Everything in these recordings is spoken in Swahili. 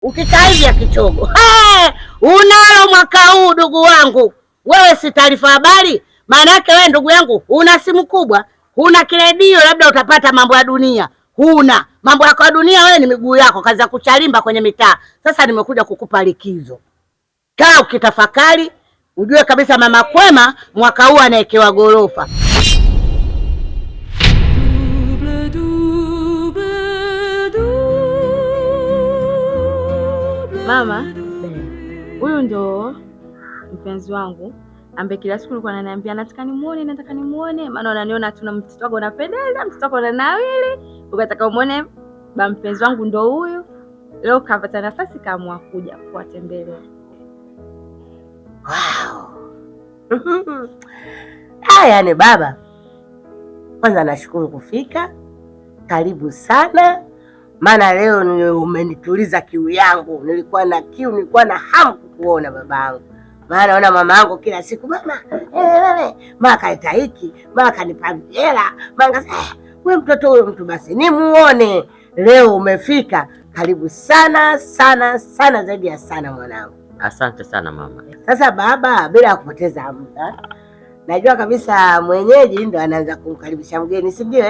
Ukikaa hivi ya kichogo. Unalo mwaka huu ndugu wangu. Wewe si taarifa habari? Maana yake wewe ndugu yangu una simu kubwa, huna kiredio, labda utapata mambo ya dunia. Huna mambo yako ya dunia, wewe ni miguu yako, kazi ya kuchalimba kwenye mitaa. Sasa nimekuja kukupa likizo. Kaa ukitafakari, ujue kabisa mama Kwema mwaka huu anaekewa gorofa. Mama, huyu ndo mpenzi wangu ambaye kila siku alikuwa ananiambia nataka nimuone, maana unaniona tuna mtoto wako unapendeza, mtoto wako unanawili, ukataka umuone ba mpenzi wangu ndo huyu. Leo kapata nafasi kaamua kuja kuwatembelea. Wow. Yaani baba, kwanza nashukuru kufika. Karibu sana. Maana leo umenituliza kiu yangu. Nilikuwa na kiu, nilikuwa na hamu kukuona babangu. Maana naona mama yangu kila siku mama, mama kaita hiki, mama kanipa hela, mama wewe mtoto huyo mtu basi nimuone. Leo umefika. Karibu sana sana sana, zaidi ya sana mwanangu. Asante sana mama. Sasa baba, bila kupoteza muda, najua kabisa mwenyeji ndo anaanza kumkaribisha mgeni, si ndio?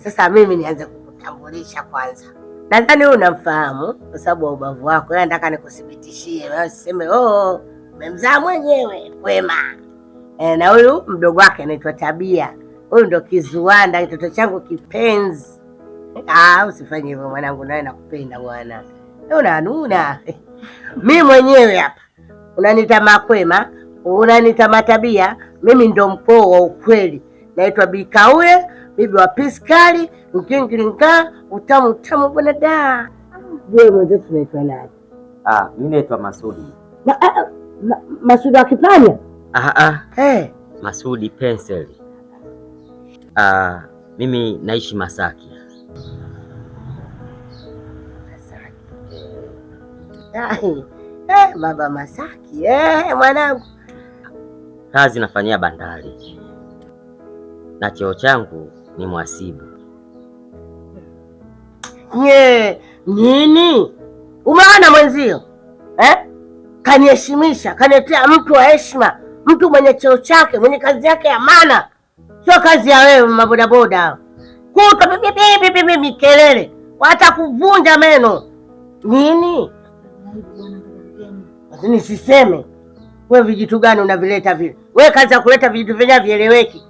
Sasa mimi nianze kukutambulisha kwanza. Nadhani wewe unamfahamu kwa sababu wa ubavu wako. Yeye nataka nikuthibitishie, wewe usiseme umemzaa mwenyewe Kwema. Na huyu mdogo wake anaitwa Tabia. Huyu ndo Kizuanda, kitoto changu kipenzi. Usifanye hivyo mwanangu, nawe nakupenda bwana. Unanuna. Mimi mwenyewe hapa. Unanita Makwema, unanita Matabia, mimi ndo mkoo wa ukweli. Naitwa Bikauye, bibi wa Piskali, mkingilinga, utamu bwana da. Wewe mwenzetu unaitwa nani? Mimi naitwa Masudi. Masudi wa Kipanya? Masudi Pencil. Mimi naishi Masaki. Baba Masaki, mwanangu. Kazi nafanyia bandari. Na cheo changu ni mhasibu. Nini? Umeona mwenzio? Kaniheshimisha, kaniletea mtu wa heshima, mtu mwenye cheo chake, mwenye kazi yake ya maana. Sio kazi ya wewe mabodaboda. Kuta bibi mikelele, watakuvunja meno. Nini? Lakini siseme. Wewe vijitu gani unavileta vile? Wewe kazi ya kuleta vijitu vyenye vieleweki.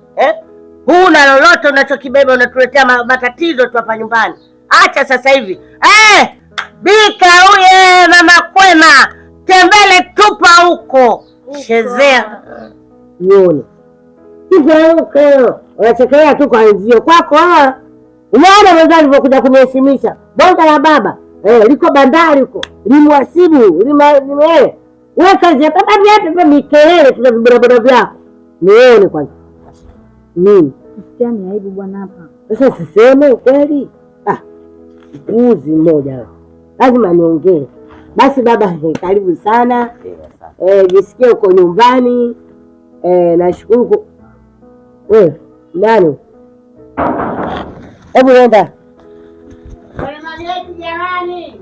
Huna lolote unachokibeba, unatuletea matatizo tu hapa nyumbani. Acha sasa hivi. Bika uye mama Kwema, tembele tupa huko. Chezea. Nione. Hivyo unachekea tu kwa hivyo kwako. Unaona mwanzo alivyokuja kuniheshimisha. Bonga la baba. Liko bandari huko. Limwasibu, wewe kazi hapa hapa mikelele tuna vibarabara vyako. Nione kwanza. Msichana aibu bwana hapa. Sasa siseme ukweli. Uzi mmoja. Lazima niongee. Basi baba, karibu sana. Jisikie uko nyumbani. Nashukuru. Wewe, nani? Hebu nenda. Jamani.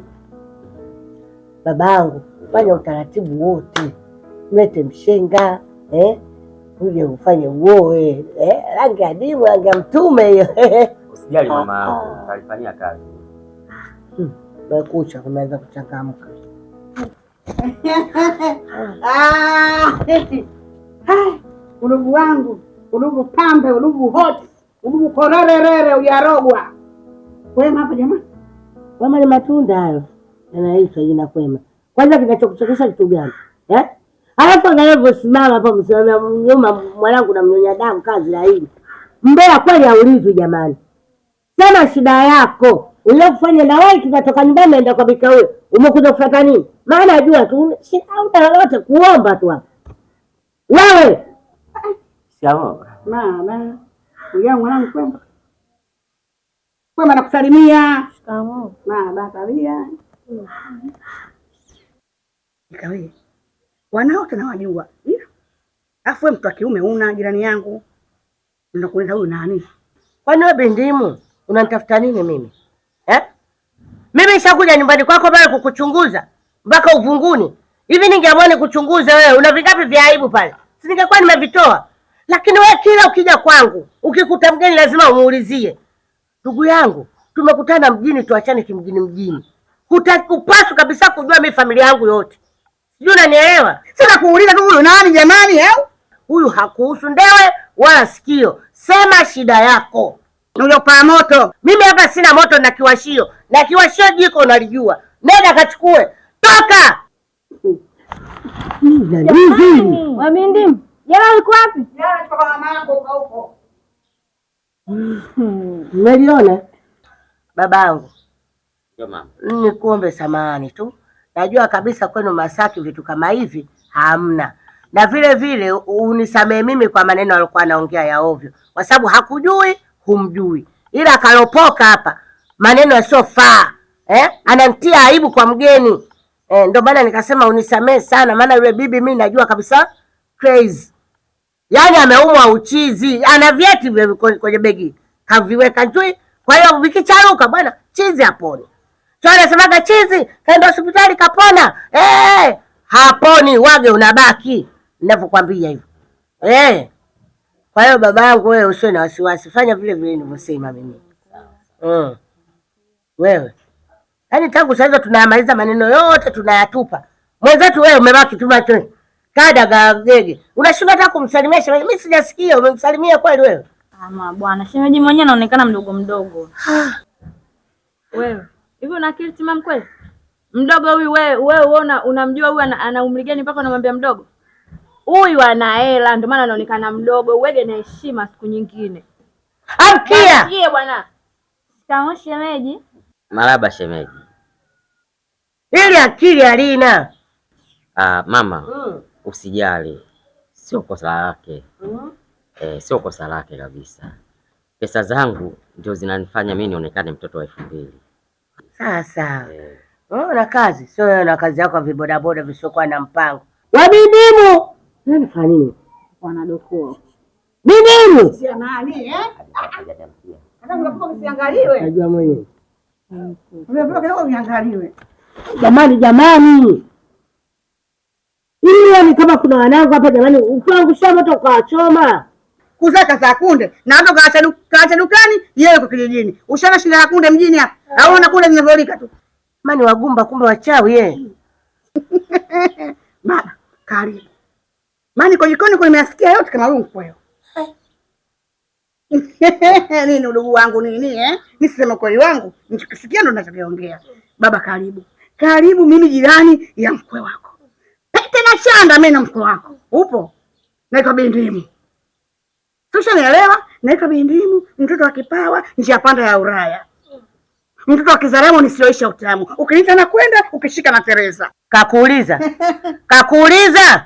Babangu, fanya utaratibu wote. Mlete mshenga, uje ufanye uoe. Rangi adimu, rangi ya mtume hiyo. Usijali mama yangu, nitalifanyia kazi. Kucha kumeanza kuchangamka. Udugu wangu, udugu pambe, udugu hoti, udugu kororerere uyarogwa. Kwema hapa jamani. Kwema ni matunda hayo. Yanaitwa jina Kwema. Kwanza kinachokuchokesha kitu gani? Halafu angalia usimama hapa msimama nyuma mwanangu na mnyonya damu kazi ya hili. Mbea kweli haulizwi jamani. Sema shida yako. Uliyofanya na wewe tunatoka nyumbani naenda kwa bika wewe. Umekuja kufuata nini? Maana najua tu shida lolote kuomba tu hapa. Wewe. Shikamoo. Mama. Uya mwanangu Kwema. Kwema nakusalimia. Shikamoo. Mama tabia. Ikawe. Wanao tunawajua. Alafu wewe mtu wa kiume una jirani yangu. Unakuenda huyu nani? Kwani wewe bindimu unanitafuta nini mimi? Mimi mimi nishakuja nyumbani kwako pale kukuchunguza mpaka uvunguni. Hivi ningeamua nikuchunguze wewe, una vingapi vya aibu pale? Si ningekuwa nimevitoa. Lakini wewe kila ukija kwangu, ukikuta mgeni lazima umuulizie. Ndugu yangu, tumekutana mjini, tuachane kimjini. Hutakupasu kabisa kujua mimi familia yangu yote. Sijui unanielewa? Sasa kuuliza tu huyu nani jamani Huyu hakuhusu ndewe wala sikio. Sema shida yako. Uliopa moto. Mimi hapa sina moto na kiwashio. Na kiwashio jiko unalijua. Nenda kachukue. Toka! Wamindi. Jana uko wapi? Jana kwa mama yako huko. Umeliona? Babangu. Ndio mama. Nikuombe samahani tu. Najua kabisa kwenu Masaki vitu kama hivi hamna. Na vile vile unisamee mimi kwa maneno alikuwa anaongea ya ovyo. Kwa sababu hakujui, humjui. Ila akalopoka hapa maneno yasiyofaa. Anamtia aibu kwa mgeni. Ndio maana nikasema unisamee sana, maana yule bibi mimi najua kabisa crazy. Yaani ameumwa uchizi, ana vyeti vile kwenye begi. Kaviweka juu. Kwa hiyo vikicharuka bwana, chizi haponi. Sio anasemaga chizi, kaenda hospitali kapona. Haponi, wage unabaki. Ninavyokuambia hivyo. Kwa hiyo babangu wewe usiwe na wasiwasi. Fanya vile vile nilivyosema mimi. Wewe. Yaani tangu sasa tunayamaliza maneno yote tunayatupa. Mwenzetu wewe umebaki tu macho. Kada gagege. Unashinda hata kumsalimia shemeji. Mimi sijasikia umemsalimia kweli wewe? Ama bwana, shemeji mwenyewe anaonekana mdogo. Wewe, hivi una akili timamu kweli? Mdogo huyu wewe unamjua huyu ana umri gani mpaka unamwambia mdogo? Huyu ana hela ndio maana anaonekana mdogo. Uwege na heshima siku nyingine. Amkia. Amkie bwana. Kama shemeji. Maraba shemeji. Ili akili alina. Mama, usijali. Sio kosa lake. Sio kosa lake kabisa. Pesa zangu ndio zinanifanya mimi nionekane mtoto wa 2000. Sasa. Na kazi. Sio na kazi yako vibodaboda visiokuwa na mpango. Wabidimu. Nani fanya nini? Wanadokoa. Bidimu. Si nani Hata mnapokuwa msiangaliwe. Najua mwenyewe. Mnapokuwa kidogo msiangaliwe. Jamani. Hiyo ni kama kuna wanangu hapa jamani, ukiangusha moto ukawachoma. Kuzaka za kunde na hapo kaacha dukani yeye kwa kijijini. Ushana shida ya kunde mjini hapa. Haona kunde zinavolika tu. Mani wagumba kumbe wachawi yeye. Baba, karibu. Mani kwa jikoni kwa nimeasikia yote kama rungu kwao. Nini ndugu wangu nini Nisema kweli wangu, nikisikia ndo ninachokiongea. Baba karibu. Karibu mimi jirani ya mkwe wako. Pete na shanda mimi na mkwe wako. Upo? Naitwa Bindimu. Tushanielewa? Naitwa Bindimu, mtoto wa kipawa, njia panda ya Uraya. Mtoto wa Kizaramo nisioisha utamu. Ukiniita na kwenda, ukishika na Teresa. Kakuuliza?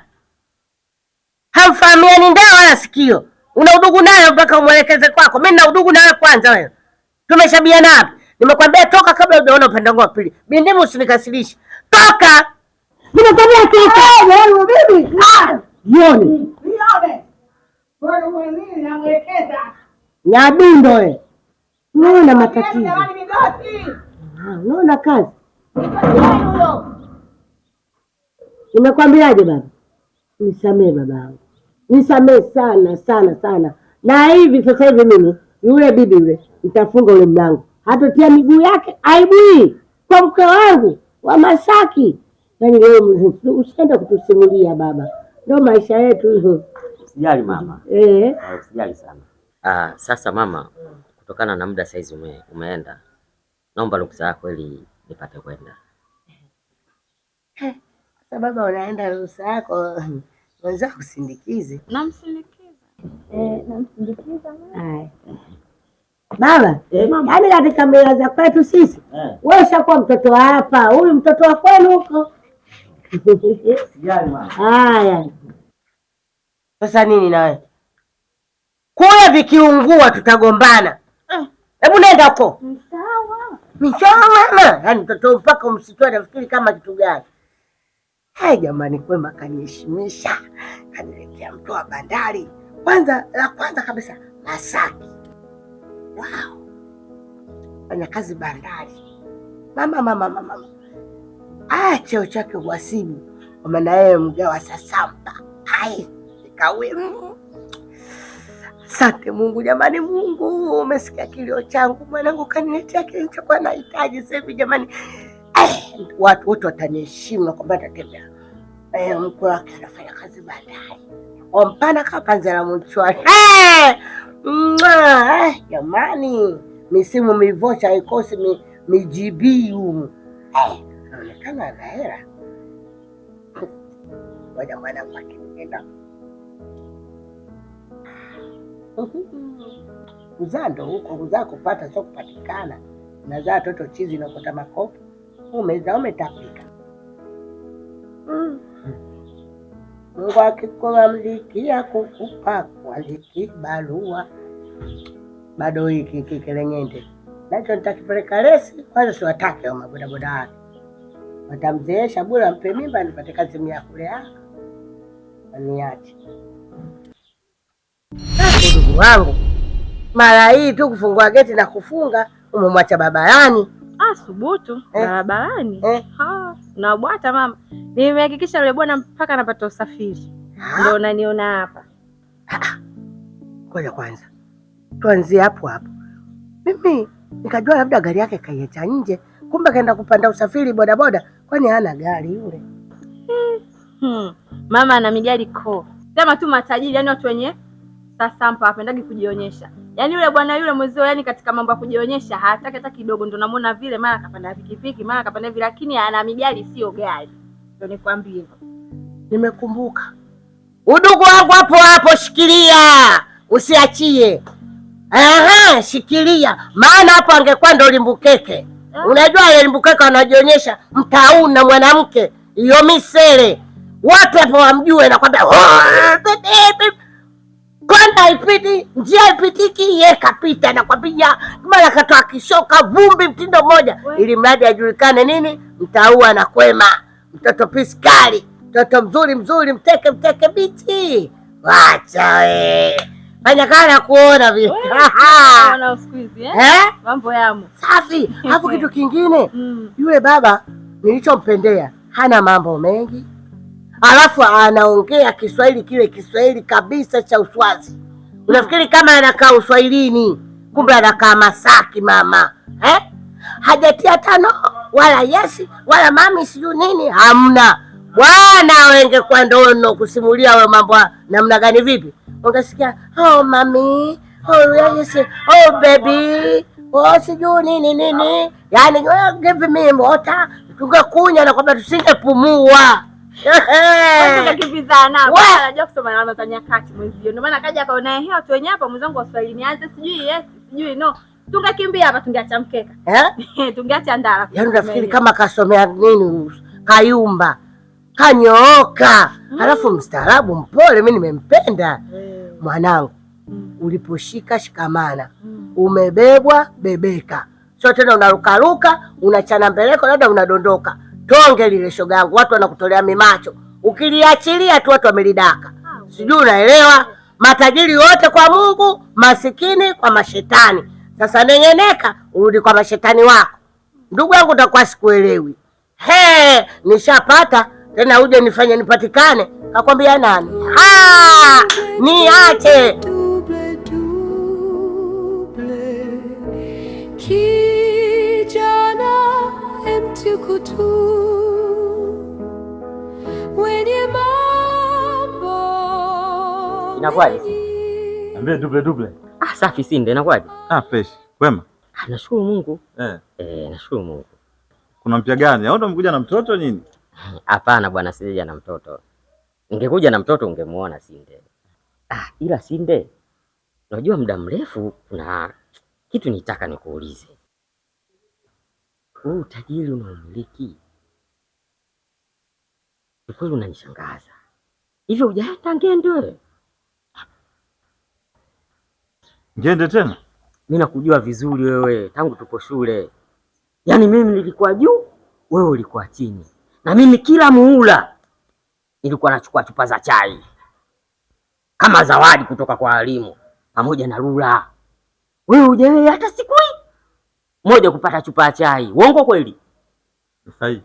Hamfahamiani ndio wala sikio. Una udugu naye mpaka umwelekeze kwako. Mimi nina udugu nawe kwanza wewe. Tumeshabiana wapi? Nimekwambia toka kabla hujaona upande wangu wa pili. Bindimu usinikasirishe. Toka. Nimekwambia toka. Wewe bibi. Yoni. Wewe mwenyewe namwelekeza. Nyadundo wewe. Unaona matatizo. Jamani migoti. Unaona kazi. Huyo. Nimekwambiaje baba? Nisamee babangu. Nisamee sana. Na hivi sasa hivi mimi yule bibi yule nitafunga ule mlango. Hatotia miguu yake aibu hii kwa mke wangu wa Masaki. Yaani wewe usiende kutusimulia baba. Ndio maisha yetu hizo. Usijali mama. Usijali sana. Sasa mama, kutokana na muda saizi umeenda. Naomba ruhusa yako ili nipate kwenda. Sasa baba unaenda ruhusa yako. Unaweza kusindikize. Namsindikiza. Namsindikiza mama. Baba, yaani katika mila za kwetu sisi, wewe ushakuwa mtoto wa hapa, huyu mtoto wa kwenu huko. Usijali mama. Haya. Sasa nini nawe? Kule vikiungua tutagombana. Hebu nenda huko. Sawa mama. Yaani mtoto mpaka umsitoe nafikiri kama kitu gani. Hai jamani, Kwema kaniheshimisha. Kaniletea mtu wa bandari. La kwanza kabisa Masaki. Wow. Fanya kazi bandari. Mama. Cheo chake uhasibu. Kwa maana yeye mgawa sasampa. Hai, nikawe. Asante Mungu jamani, Mungu umesikia kilio changu. Mwanangu kaniletea kile nilichokuwa nahitaji sasa hivi jamani. Watu wote wataniheshimu na kwamba atatembea. Mkwe wake anafanya kazi baadaye. Ompana kapanza la mchwani. Jamani, misimu mivocha haikosi mijibii humu. Anaonekana ana hela. Ngoja mwanangu akinienda. Kuzaa ndo huko, kuzaa kupata sio kupatikana. Nazaa watoto chizi na kota makopo. Umetapika. Mungu akikuamlikia kukupa kualiki barua. Bado hiki kikelengende. Nacho nitakipeleka lesi, kwanza siwatake hao mabodaboda wake. Watamzeesha bure ampe mimba nipate kazi mia kule hapa. Aniache. Ndugu wangu. Mara hii tu kufungua geti na kufunga, umemwacha barabarani. Subutu, barabarani. Na bwata mama. Nimehakikisha yule bwana mpaka anapata usafiri. Ndio unaniona hapa. Ngoja kwanza. Tuanzie hapo. Mimi nikajua labda gari yake kaiacha nje, kumbe kaenda kupanda usafiri bodaboda, kwani hana gari yule. Mama ana migari sema tu matajiri, yani watu wenye sasampa hapendagi kujionyesha. Yaani yule bwana yule mwezio, yani katika mambo ya kujionyesha hataki hata kidogo. Ndio namuona vile mara kapanda pikipiki, mara kapanda vile, lakini ana migari sio gari. Ndio nikwambie hivyo. Nimekumbuka. Udugu wangu hapo shikilia. Usiachie. Shikilia. Maana hapo angekuwa ndo limbukeke. Unajua ile limbukeke anajionyesha mtauna mwanamke. Hiyo misele. Wote hapo wamjue na kwamba kwenda ipiti, njia ipitiki, yeye kapita na kwambia mara katoa kishoka vumbi mtindo mmoja ili mradi ajulikane nini? Mtaua na kwema. Mtoto piskali, mtoto mzuri, mteke biti. Wacha fanya kana kuona vile. Ana squeeze mambo yamo. Safi. Hapo kitu kingine. Yule baba nilichompendea hana mambo mengi. Alafu anaongea Kiswahili kile Kiswahili kabisa cha Uswazi. Unafikiri kama anakaa Uswahilini, kumbe anakaa Masaki mama. Hajatia tano wala yesi wala mami siyo nini, hamna. Bwana wenge kwa ndono kusimulia wewe mambo namna gani vipi? Ungesikia mami, yes, baby, sijui nini. Yaani give me water, tungekunya na kwamba tusingepumua. Tukakipizana hapo. Anajua kusoma alama za nyakati mwezio. Ndio maana kaja akaona watu wenyewe hapa mwenzangu wa Swahili nianze sijui yes, sijui no. Tungekimbia hapa tungeacha mkeka. Tungeacha ndala. Yaani unafikiri kama kasomea nini? Kayumba. Kanyooka. Alafu mstaarabu mpole, mimi nimempenda. Mwanangu, uliposhika shikamana. Umebebwa bebeka. Sio tena unarukaruka, unachana mbeleko labda unadondoka. Tonge lile shogangu, watu wanakutolea mimacho. Ukiliachilia tu watu wamelidaka. Sijui unaelewa? Matajiri wote kwa Mungu, masikini kwa mashetani. Sasa nengeneka, urudi kwa mashetani wako. Ndugu yangu utakuwa sikuelewi. Nishapata, tena uje nifanye nipatikane. Kakwambia nani? Niache. Kijana mtukutu wenye mambo. Inakuwaje? Niambie double. Safi Sinde, inakuwaje? Fresh. Wema? Nashukuru Mungu. Nashukuru Mungu. Kuna mpya gani? Au ndo umekuja na mtoto nini? Hapana bwana, sijaja na mtoto. Ningekuja na mtoto ungemuona Sinde. Ila Sinde, unajua muda mrefu kuna kitu nitaka nikuulize. Huu utajiri unaomiliki, kweli unanishangaza. Hivyo hujaenda Ngende? Ngende tena? Mimi nakujua vizuri wewe tangu tupo shule. Yaani mimi nilikuwa juu, wewe ulikuwa chini. Na mimi kila muhula nilikuwa nachukua chupa za chai kama zawadi kutoka kwa walimu pamoja na rula. Wewe hujawahi hata siku moja kupata chupa ya chai. Uongo kweli? Sahi.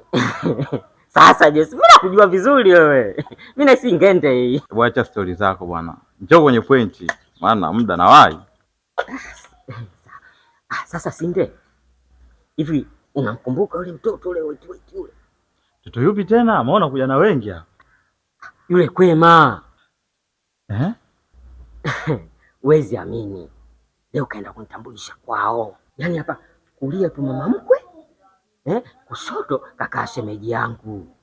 Sasa Jesse, mimi nakujua vizuri wewe. Mimi naisi ngende hii. Acha story zako bwana. Njoo kwenye pointi, maana muda na wai. Sasa Sinde. Hivi unamkumbuka yule mtoto yule yule? Mtoto yupi tena? Maana kuja na wengi hapa. Yule Kwema. Eh? Wezi amini. Leo kaenda kunitambulisha kwao. Yaani hapa kulia tu mama mkwe. Kushoto kaka shemeji yangu.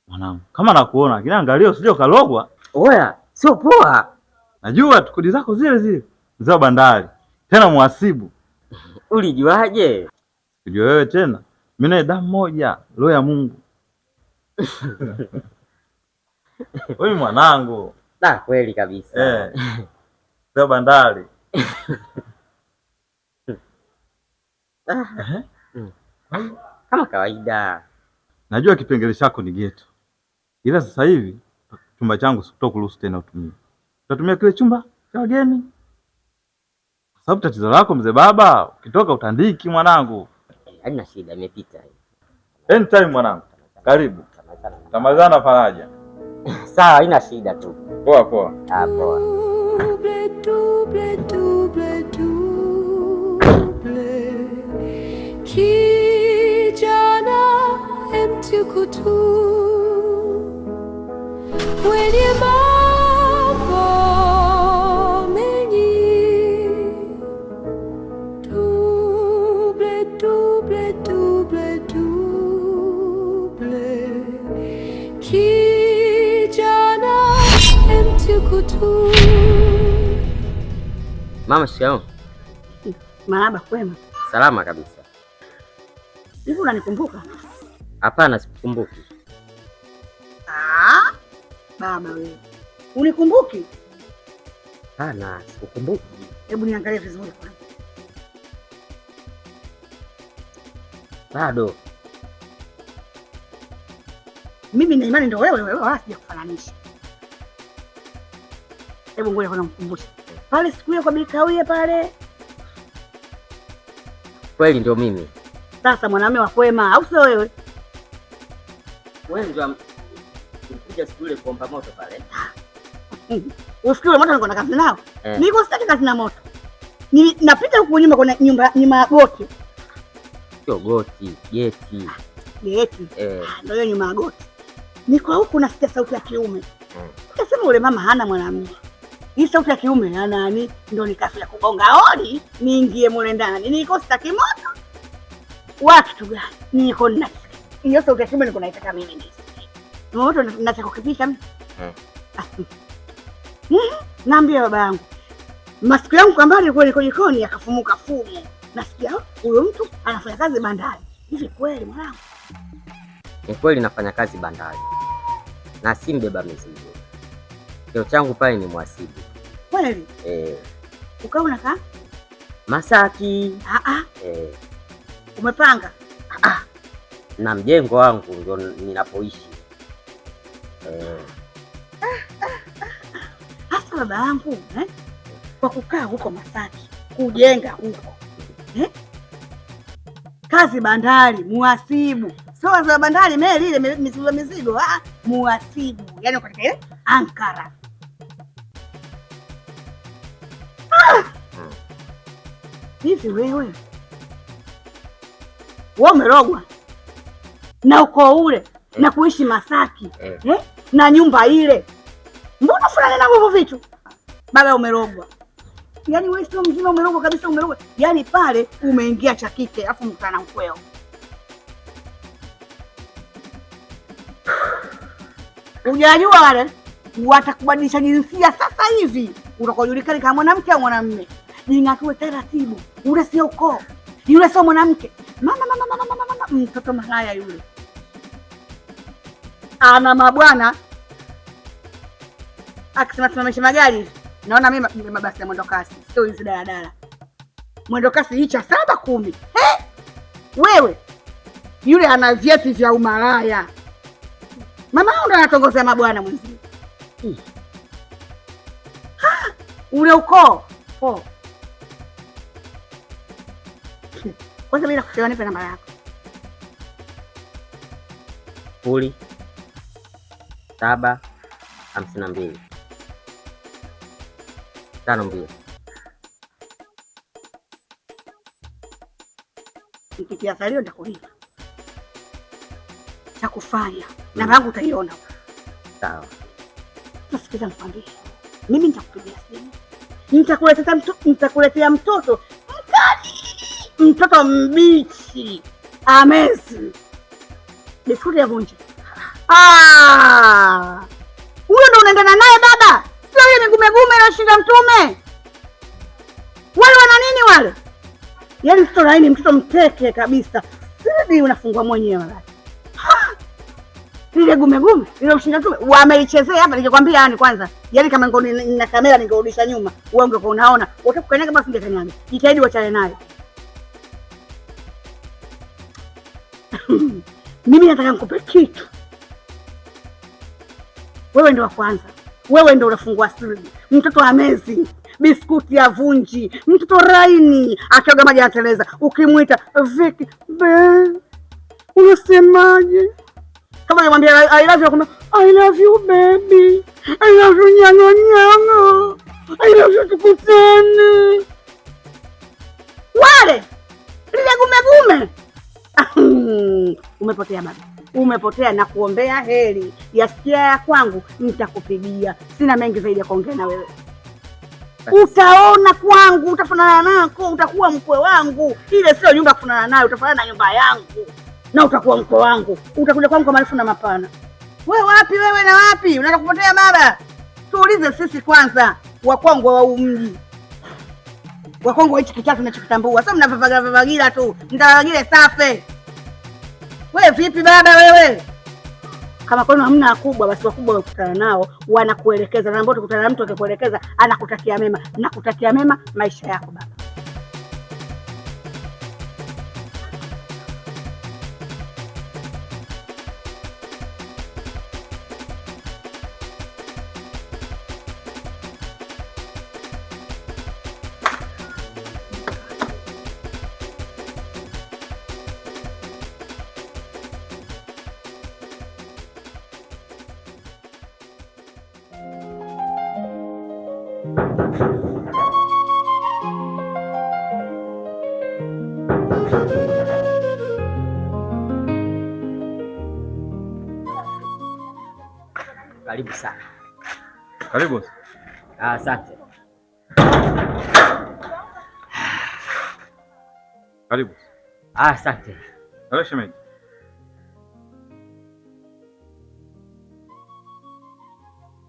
Mwanangu, kama nakuona, kile angalio sio kalogwa. Oya, sio poa. Najua tukudi zako zile zile. Mzee wa bandari. Tena muhasibu. Ulijuaje? Unajua wewe tena. Mimi na damu moja, roho ya Mungu. Wewe mwanangu. Na kweli kabisa. Mzee wa bandari. Kama kawaida. Najua kipengele chako ni geto. Ila sasa hivi chumba changu sitokuruhusu tena utumie. Utatumia kile chumba cha wageni. Sababu tatizo lako mzee baba, ukitoka utandiki mwanangu. Haina shida, imepita. Anytime mwanangu. Karibu. Tamalizana faraja. Sawa, haina shida tu. Poa poa. Poa. Kijana mtukutu mwenye mambo mengi, double double double double. Kijana mtukutu. Mama, shikamoo. Marahaba. Kwema? Salama kabisa. Hivi unanikumbuka? Hapana, sikukumbuki. Baba wewe. Unikumbuki? Hapana, sikukumbuki. Hebu niangalie vizuri kwanza. Bado. Mimi na imani ndio wewe wala sijakufananisha. Hebu ngoja kwanza mkumbushe. Pale siku ile kwa Bikawia pale. Kweli ndio mimi. Sasa mwanamume wa Kwema au sio wewe? Wewe ndio ulikuja siku ile kuomba moto pale. Usikule moto niko na kazi nao. Niko sitaki kazi na moto. Napita huko nyuma kwa nyuma ya goti. Sio goti, geti. Geti. Ndio hiyo nyuma ya goti. Niko huko nasikia sauti ya kiume. Nikasema ule mama hana mwanamume. Hii sauti ya kiume ya nani? Ndio nikafia kugonga hodi niingie mule ndani. Niko sitaki moto. Watu gani? Niko na hiyo sauti ya kiume niko naitaka mimi nisikie. Moto nataka kukipisha mimi. Naambia baba yangu. Masikio yangu kwa mbali ilikuwa niko jikoni yakafumuka fumu. Nasikia huyo mtu anafanya kazi bandari. Hivi kweli mwanangu? Ni kweli nafanya kazi bandari. Na si mbeba mizigo. Kio changu pale ni mhasibu. Kweli? Ukao unakaa? Masaki. Umepanga? Na mjengo wangu ndio ninapoishi. Hasa baba yangu, kwa kukaa huko Masaki, kujenga huko. Kazi bandari, muhasibu. Sio za bandari meli ile mizigo, muhasibu. Yaani katika ile Ankara. Hivi wewe umerogwa na uko ule na kuishi Masaki na nyumba ile, mbona fulani na hivyo vitu? Baba umerogwa. Yaani wewe sio mzima, umerogwa kabisa, umerogwa. Yaani pale umeingia cha kike afu mkutana mkweo. Unajua wale watakubadilisha jinsia sasa hivi. Utakojulikana kama mwanamke au mwanamume. Jingatue taratibu. Ule sio ukoo. Yule sio mwanamke. Mama mtoto malaya yule. Ana mabwana. Akisema simamisha magari. Naona mimi mabasi ya mwendo kasi. Sio hizi daladala. Mwendo kasi hicha 7-10. Wewe. Yule ana vyeti vya umalaya. Mama ndo anatongozea mabwana mwenzio. Ule ukoo. Kwanza mimi nakushia nipe namba yako. 0752 Nikitia salio nitakulipa. Cha kufanya namba yangu utaiona. Sawa. Sikiza nikwambie. Mimi nitakupigia simu. Nitakuletea mtoto mkali. Mtoto mbichi. Amesi. Biskuti ya vunje. Huyo ndo unaendana naye baba? Sio ile migumegume inashinda mtume. Wale wana nini wale? Yaani mtoto laini, mtoto mteke kabisa. Sidi unafungua mwenyewe wala. Ile gumegume, ile ushinda mtume. Wameichezea hapa nikikwambia yani kwanza. Yaani kama ngo na kamera ningerudisha nyuma, wewe ungekuwa unaona. Utakukanyaga basi ungekanyaga. Jitahidi wachane naye. Mimi nataka nikupe kitu. Wewe ndo wa kwanza. Wewe ndo unafungua siri. Mtoto amazing. Biskuti ya vunji. Mtoto raini. Akioga maji anateleza. Ukimwita Vicky, unasemaje? Kama unamwambia I love you, kumbe I love you baby. I love you nyango nyango. I love you tukutane. Wale. Lile gumegume. Umepotea baba. Umepotea na kuombea heri. Yasikia ya kwangu nitakupigia. Sina mengi zaidi ya kuongea na wewe. Utaona kwangu, utafanana nako, utakuwa mkwe wangu. Ile sio nyumba kufanana nayo, utafanana na nyumba yangu. Na utakuwa mkwe wangu. Utakuja kwangu kwa marefu na mapana. Wewe wapi wewe na wapi? Unataka kupotea baba? Tuulize sisi kwanza, wa kwangu wa mji. Wa kwangu hichi kitatu ninachokitambua. Sasa mnavavagira tu. Mtavagile safi. Wewe vipi baba wewe? Kama kwenu hamna kubwa basi wakubwa wakutana nao wanakuelekeza, na ambao tukutana na mtu akikuelekeza anakutakia mema. Nakutakia mema maisha yako baba. Karibu sana. Karibu. Asante. Karibu. Asante. Hello shemeji.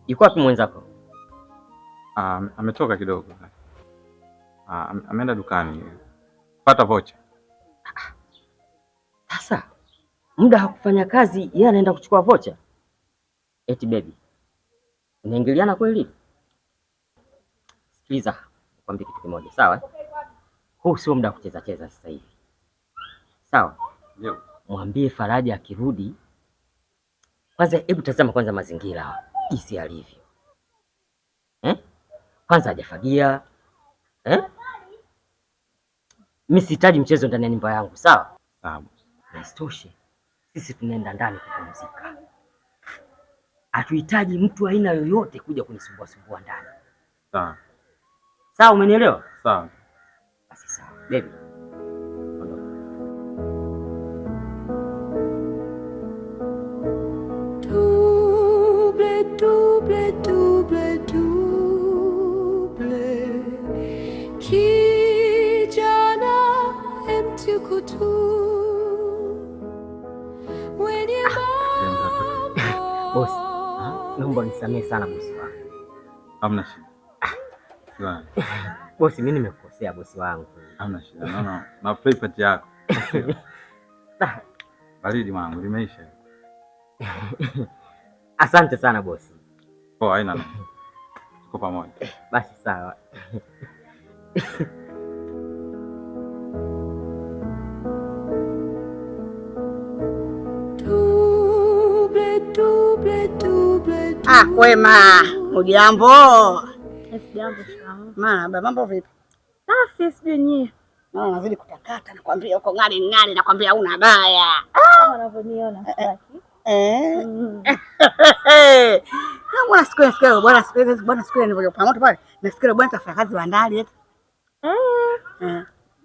Yuko wapi mwenzako? Ametoka kidogo. Ameenda dukani. Pata vocha. Sasa muda hakufanya kazi, yeye anaenda kuchukua vocha. Eti baby, unaingiliana kweli? Sikiliza, nikwambie kitu kimoja, sawa? Huu sio muda wa kucheza cheza sasa hivi. Sawa? Ndio. Mwambie Faraja akirudi. Kwanza hebu tazama kwanza mazingira jinsi yalivyo. Kwanza hajafagia. Mimi sihitaji mchezo ndani ya nyumba yangu, sawa? Sawa. Isitoshe, sisi tunaenda ndani kupumzika. Hatuhitaji mtu aina yoyote kuja kunisumbua sumbua ndani. Sawa. Sawa, umenielewa? Sawa. Basi sawa. Baby. Double, double, double, double. Kijana mtukutu. Wenye Bosi, naomba nisamehe sana bosi wangu. Hamna shida. Bosi, mimi nimekukosea bosi wangu. Hamna shida. Naona na play part yako. Baridi mwangu limeisha. Asante sana bosi. Haina neno. Tuko pamoja. Basi sawa. Kwema. Ujambo? Sijambo sana. Marahaba, mambo vipi? Safi, sijui nyie. Naona nazidi kutakata, nakwambia uko ng'ali ng'ali, nakwambia una baya. Kama unavyoniona sasa. Bwana siku bwana siku nilivyo pamoja pale. Nasikia bwana tafanya kazi bandari eti.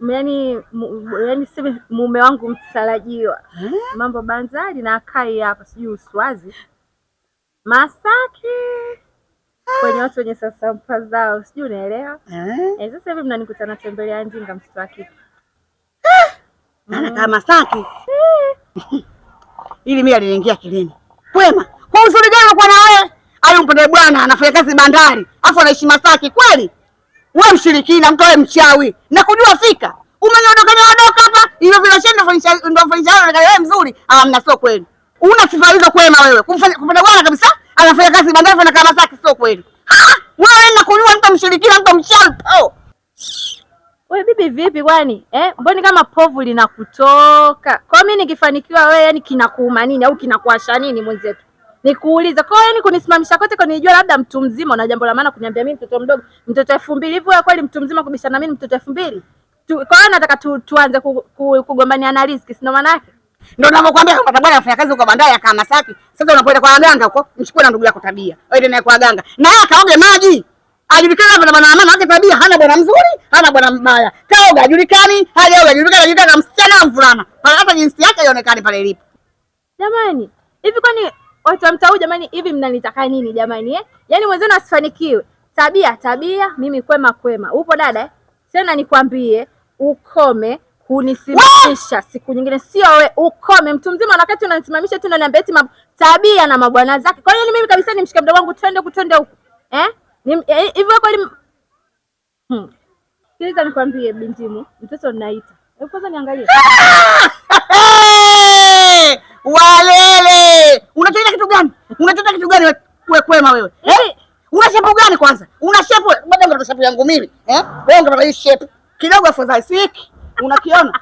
Yaani sema mume wangu mtarajiwa. Mambo bandari na akai hapa sijui Uswazi. Masaki. Kwenye watu wenye sasampa zao sijui unaelewa? Sasa hivi mnanikutana tembelea Njinga mtoto wa kike. Maana kama Masaki. Ili mimi aliingia kilini. Kwema. Kwa uzuri gani kwa na wewe? Alimpenda bwana anafanya kazi bandari. Afu anaishi Masaki kweli? Wewe mshirikina, mtu wewe mchawi. Na kujua fika. Umenyodoka hapa. Hivyo vile ndio fanyisha wewe mzuri. Mna sio kweli. Una sifa hizo Kwema wewe. Kumpenda bwana kabisa. Anafanya kazi bandari na kama Masaki sio kweli. Wewe na kujua mtu mshirikina, mtu mchawi. Wewe bibi vipi kwani? Mbona kama povu linakutoka? Kwa mimi nikifanikiwa wewe yani kinakuuma nini au kinakuasha nini mwenzetu? Nikuuliza. Kwa hiyo yani kunisimamisha kote kunijua labda mtu mzima na jambo la maana kuniambia mimi mtoto mdogo, mtoto 2000 hivi wewe kweli mtu mzima kubishana mimi mtoto 2000? Kwa hiyo nataka tuanze kugombania na riziki, sio maana yake? Ndio ninavyokuambia kama bwana anafanya kazi huko bandari ya kama Masaki. Sasa unapoenda kwa waganga huko, mchukue na ndugu yako Tabia. Wewe naye kwa waganga. Na yeye akaoge maji. Ajulikana na bwana mama yake Tabia hana bwana mzuri, hana bwana mbaya. Kaoga ajulikani, hajaoga ajulikana msichana mvulana. Hata jinsi yake ionekane pale ilipo. Jamani, hivi kwani watu wa mtaa jamani hivi mnanitaka nini jamani Yaani mwenzenu asifanikiwe. Tabia, mimi Kwema. Upo dada Tena nikwambie ukome kunisimamisha siku nyingine sio we ukome mtu mzima wakati unanisimamisha tu unaniambia eti Tabia na mabwana zake. Kwa hiyo mimi kabisa nimshike mdogo wangu twende huko. Hivyo kweli Sikiliza nikwambie bintimu, mtoto ninaita. Hebu kwanza niangalie. Walele! Unataka kitu gani? Wewe Kwema wewe? Una shepu gani kwanza? Una shepu bado ndio shepu yangu mimi. Wewe ndio hii shepu. Kidogo afadhali siki. Unakiona?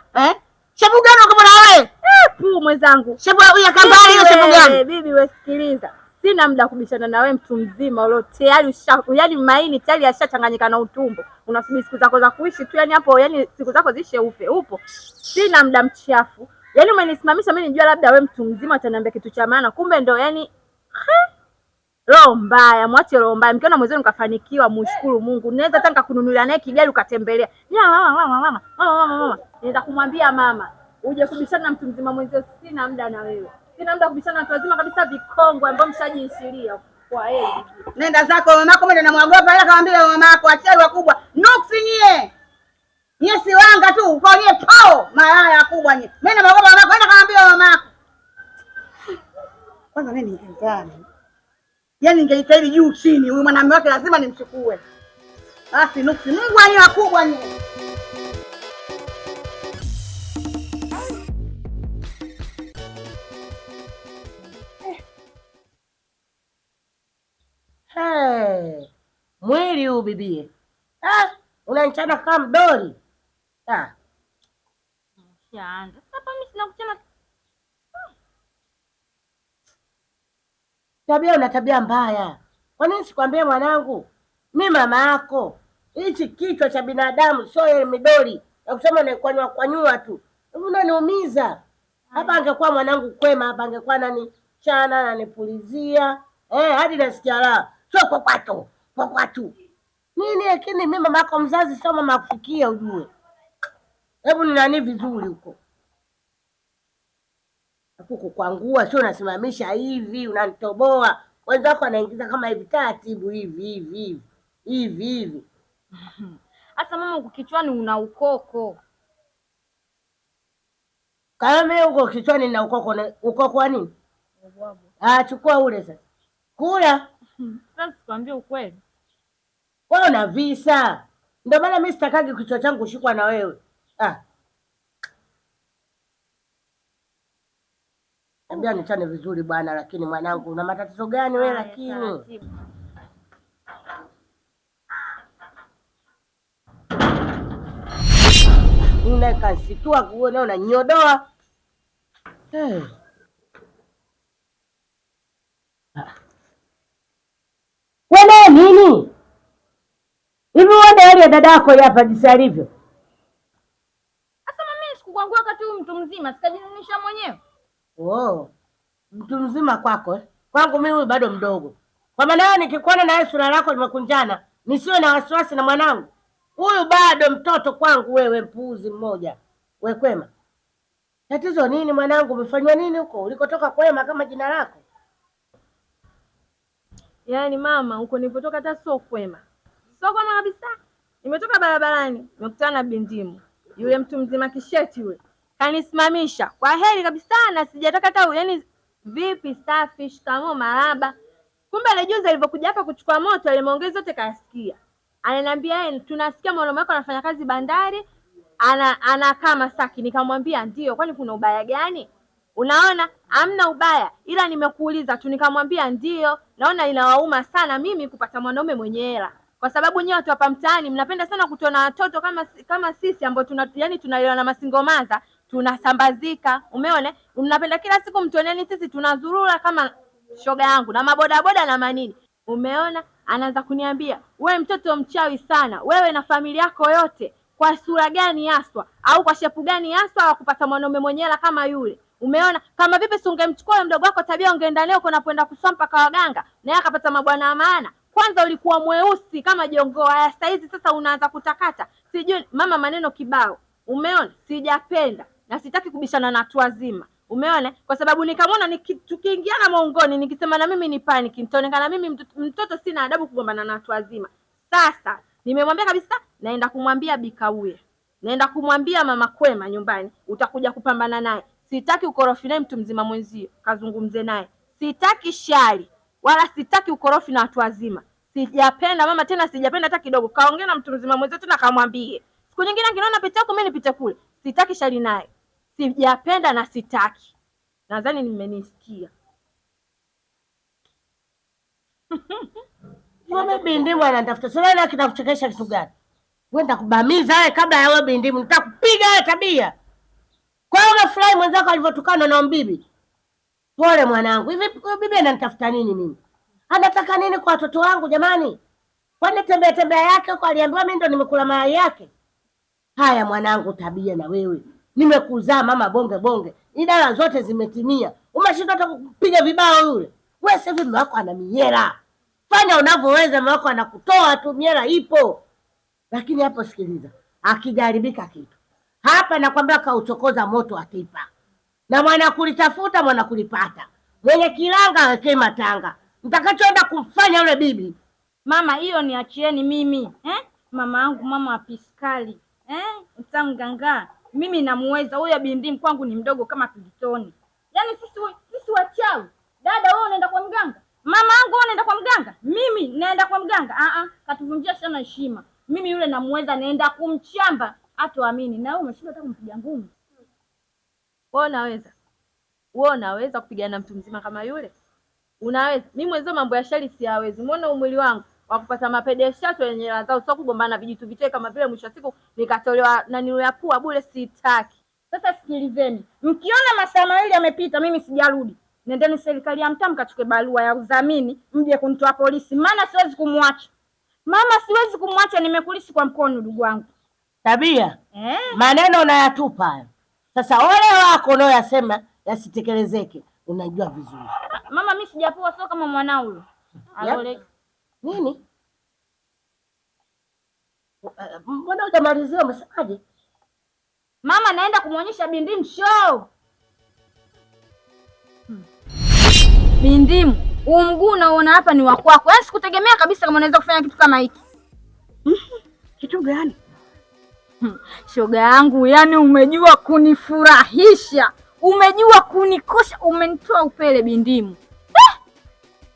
Shepu gani uko na wewe? Puu mwenzangu. Shepu ya kambari hiyo shepu gani? Bibi wewe sikiliza. Sina muda kubishana na wewe mtu mzima ule tayari yani maini tayari yashachanganyika na utumbo. Unasubiri siku zako za kuishi tu yani hapo yani siku zako zishe ufe. Upo. Sina muda mchafu. Yani umenisimamisha mimi nijua labda wewe mtu mzima utaniambia kitu cha maana. Kumbe ndo yani roho mbaya, mwache roho mbaya. Mkiona mwenzenu kafanikiwa mshukuru Mungu. Naweza hata nikakununulia naye kigari ukatembelea. Ya mama. Nenda kumwambia mama, uje kubishana na mtu mzima mwenzio sina muda na wewe. Sina muda kubishana na watu wazima kabisa vikongwe ambao mshajiishiria. Kwa yeye. Nenda zako mamako mimi namwogopa ila kaambia mamako acheli wakubwa. Nuksi nyie. Nyie si wanga tu, uko nyie pao malaya kubwa nyie. Mimi namwogopa mamako ila kaambia mamako. Kwanza mimi ningezani. Yaani ningeitaili juu chini, huyu mwanamume wake lazima nimchukue. Basi nuksi Mungu ani wakubwa nyie. Mwili huu bibie. Unanichana kama mdoli. Shaanza. Sasa mimi sina kuchana. Tabia una tabia mbaya. Kwa nini sikwambie mwanangu? Mimi mama yako. Hichi kichwa cha binadamu sio ile midoli. Ya kusema na kwanyua tu. Unaniumiza. Hapa angekuwa mwanangu Kwema, hapa angekuwa nani chana ananipulizia. Hadi nasikia raha. Sio kwa kwatu. Nini lakini mimi mama yako mzazi sio mama kufikia ujue. Hebu ni nani vizuri huko. Huko kwangua sio unasimamisha hivi unanitoboa. Wenzako anaingiza kama hivi taratibu hivi. Sasa mama uko kichwani una ukoko. Kama mimi uko kichwani na ukoko wa nini? Chukua ule sasa. Kula. Sasa sikwambie ukweli. Wewe una visa. Ndio maana mimi sitakagi kichwa changu kushikwa na wewe. Ambia nichane vizuri bwana, lakini mwanangu una matatizo gani wewe lakini? Unakasitua kuona unanyodoa. Wewe nini? Hivi wewe hali ya dadako hapa jinsi alivyo? Sasa mimi sikukwangua wakati huyu mtu mzima, sikajinunisha mwenyewe. Mtu mzima kwako kwangu mimi bado mdogo. Kwa maana hiyo nikikuona na wewe sura lako limekunjana, nisiwe na wasiwasi na mwanangu. Huyu bado mtoto kwangu. Wewe mpuuzi mmoja. We Kwema, tatizo nini mwanangu? Umefanywa nini huko ulikotoka Kwema kama jina lako? Yaani mama, huko nilipotoka hata sio Kwema. Sio Kwema kabisa. Nimetoka barabarani, nimekutana na bindimu. Yule mtu mzima kisheti yule kanisimamisha kwa heri kabisa, na sijataka hata yaani vipi safi, shikamoo, maraba. Kumbe ile juzi alivyokuja hapa kuchukua moto ile maongezi yote kayasikia. Ananiambia tunasikia mwanaume wako anafanya kazi bandari, anakaa Masaki. Nikamwambia ndio, kwani kuna ubaya gani? Unaona hamna ubaya, ila nimekuuliza tu. Nikamwambia ndio, naona inawauma sana mimi kupata mwanaume mwenye hela, kwa sababu nyewe watu hapa mtaani mnapenda sana kutona watoto kama sisi ambao tunaliwa na masingomaza, tunasambazika. Umeona? Mnapenda kila siku mtoneni sisi tunazurura kama shoga yangu na mabodaboda na manini. Umeona? Anaanza kuniambia we mtoto mchawi sana, wewe na familia yako yote. Kwa sura gani haswa au kwa shepu gani haswa wa kupata mwanaume mwenye hela kama yule? Umeona? Kama vipi si ungemchukua mdogo wako Tabia, ungeenda leo kuna kwenda kusoma mpaka waganga naye akapata mabwana wa maana. Kwanza ulikuwa mweusi kama jongo, haya saizi sasa unaanza kutakata. Sijui mama, maneno kibao. Umeona? Sijapenda na sitaki kubishana na watu wazima. Umeona? Kwa sababu nikamwona tukiingiana maongoni nikisema na mimi ni panic, nitaonekana mimi mtoto sina adabu kugombana na watu wazima. Sasa nimemwambia kabisa naenda kumwambia Bikauye. Naenda kumwambia mama Kwema nyumbani, utakuja kupambana naye. Sitaki ukorofi naye mtu mzima mwenzio, kazungumze naye. Sitaki shari wala sitaki ukorofi na watu wazima. Sijapenda mama, tena sijapenda hata kidogo. Kaongea na mtu mzima mwenzio tena kamwambie. Siku nyingine akiniona pita huko mimi nipite kule. Sitaki shari naye. Sijapenda na sitaki. Nadhani nimenisikia. Wewe bindimu anatafuta. Sasa na kitakuchekesha kitu gani? Wenda kubamiza wewe kabla ya wewe bindimu. Nitakupiga wewe Tabia. Kwa hiyo unafurahi mwenzako alivyotukana na mbibi. Pole mwanangu. Hivi bibi ananitafuta nini mimi? Anataka nini kwa watoto wangu jamani? Kwani tembea yake huko aliambiwa mimi ndo nimekula mayai yake? Haya mwanangu Tabia, na wewe nimekuzaa mama bonge. Idara zote zimetimia. Umeshinda hata kupiga vibao yule. Wewe sasa mume wako ana miera. Fanya unavyoweza, mume wako anakutoa tu, miera ipo. Lakini hapo sikiliza, akijaribika kitu hapa nakwambia kauchokoza moto atipa. Na mwana kulitafuta mwana kulipata. Mwenye kilanga awekee matanga. Mtakachoenda kumfanya yule bibi. Mama, hiyo niachieni mimi. Mama yangu mama wa piskali. Mtanganga. Mimi namuweza. Huyo bindimu kwangu ni mdogo kama pilitoni. Yaani sisi wachawi. Dada wewe unaenda kwa mganga? Mama yangu unaenda kwa mganga? Mimi naenda kwa mganga? Katuvunjia sana heshima. Mimi yule namuweza, naenda kumchamba. Hatoamini. Na wewe umeshinda hata kumpiga ngumi. Wewe unaweza? Wewe unaweza kupigana na mtu mzima kama yule? Unaweza? Mimi mwenzo mambo ya shari siyawezi. Umeona umwili wangu wa kupata mapede shato yenye hela zao, sio kugombana vijitu vitee kama vile mwisho wa siku nikatolewa na niwe pua bure, sitaki. Sasa sikilizeni. Mkiona masaa mawili yamepita mimi sijarudi, nendeni serikali ya mtaa mkachukue barua ya udhamini mje kunitoa polisi, maana siwezi kumwacha. Mama, siwezi kumwacha, nimekulisi kwa mkono ndugu wangu. Tabia. Maneno unayatupa hayo. Sasa ole wako unayoyasema yasitekelezeke. Unajua vizuri. Mama, mimi sijapoa, sio kama mwanao huyo. Alole. Nini? Mbona hujamalizia umesemaje? Mama, naenda kumuonyesha bindimu show. Bindimu, mguu unaona hapa ni wa kwako. Yaani sikutegemea kabisa kama unaweza kufanya kitu kama hiki. Kitu gani? Shoga yangu, yani umejua kunifurahisha. Umejua kunikosha, umenitoa upele bindimu.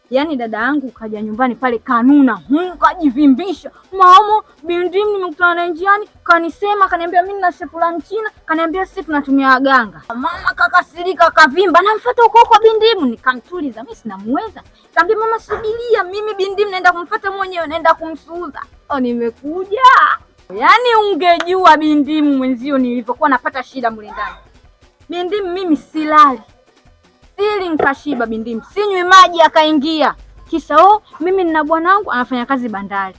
Yaani dada yangu kaja nyumbani pale kanuna, kajivimbisha. Mama, bindimu nimekutana naye njiani, kanisema, kaniambia mimi na shepu la Mchina, kaniambia sisi tunatumia waganga. Mama kakasirika, kavimba, namfuata huko kwa bindimu, nikamtuliza, mimi sinamuweza. Kaambia mama subiria, mimi bindimu naenda kumfuata mwenyewe, naenda kumsuuza. Nimekuja. Yaani ungejua bindimu mwenzio nilivyokuwa napata shida mule ndani. Bindimu mimi silali. Sili nikashiba bindimu. Sinywi maji akaingia. Kisa mimi nina bwanangu anafanya kazi bandari.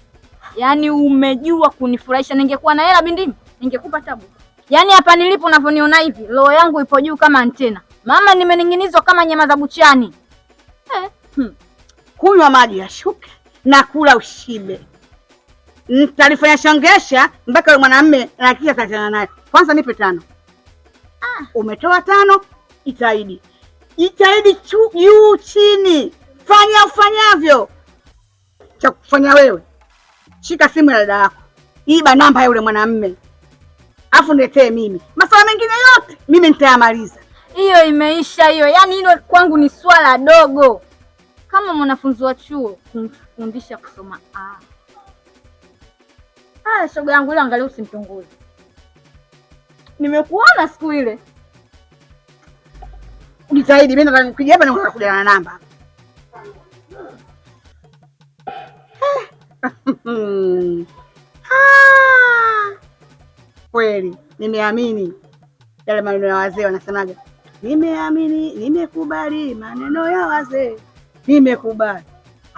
Yaani umejua kunifurahisha. Ningekuwa na hela bindimu, ningekupa tabu. Yaani hapa nilipo unavyoniona hivi, roho yangu ipo juu kama antena. Mama, nimening'inizwa kama nyama za buchani. Kunywa maji yashuke na kula ushibe. Nitalifanya shongesha mpaka yule mwanamume anakia katana naye. Kwanza nipe 5. Umetoa 5, itaidi. Itaidi juu chini. Fanya ufanyavyo. Cha kufanya wewe. Shika simu ya dada yako. Iba namba ya yule mwanamume. Afu niletee mimi. Masuala mengine yote mimi nitayamaliza. Hiyo imeisha hiyo. Yaani hilo kwangu ni swala dogo. Kama mwanafunzi wa chuo kumfundisha kusoma shoga yangu ile angalia usimtongoze. Nimekuona siku ile. Jitahidi mimi nataka nikuja hapa na unakuja na namba. Kweli nimeamini yale maneno ya wazee wanasemaga. Nimeamini, nimekubali maneno ya wazee. Nimekubali.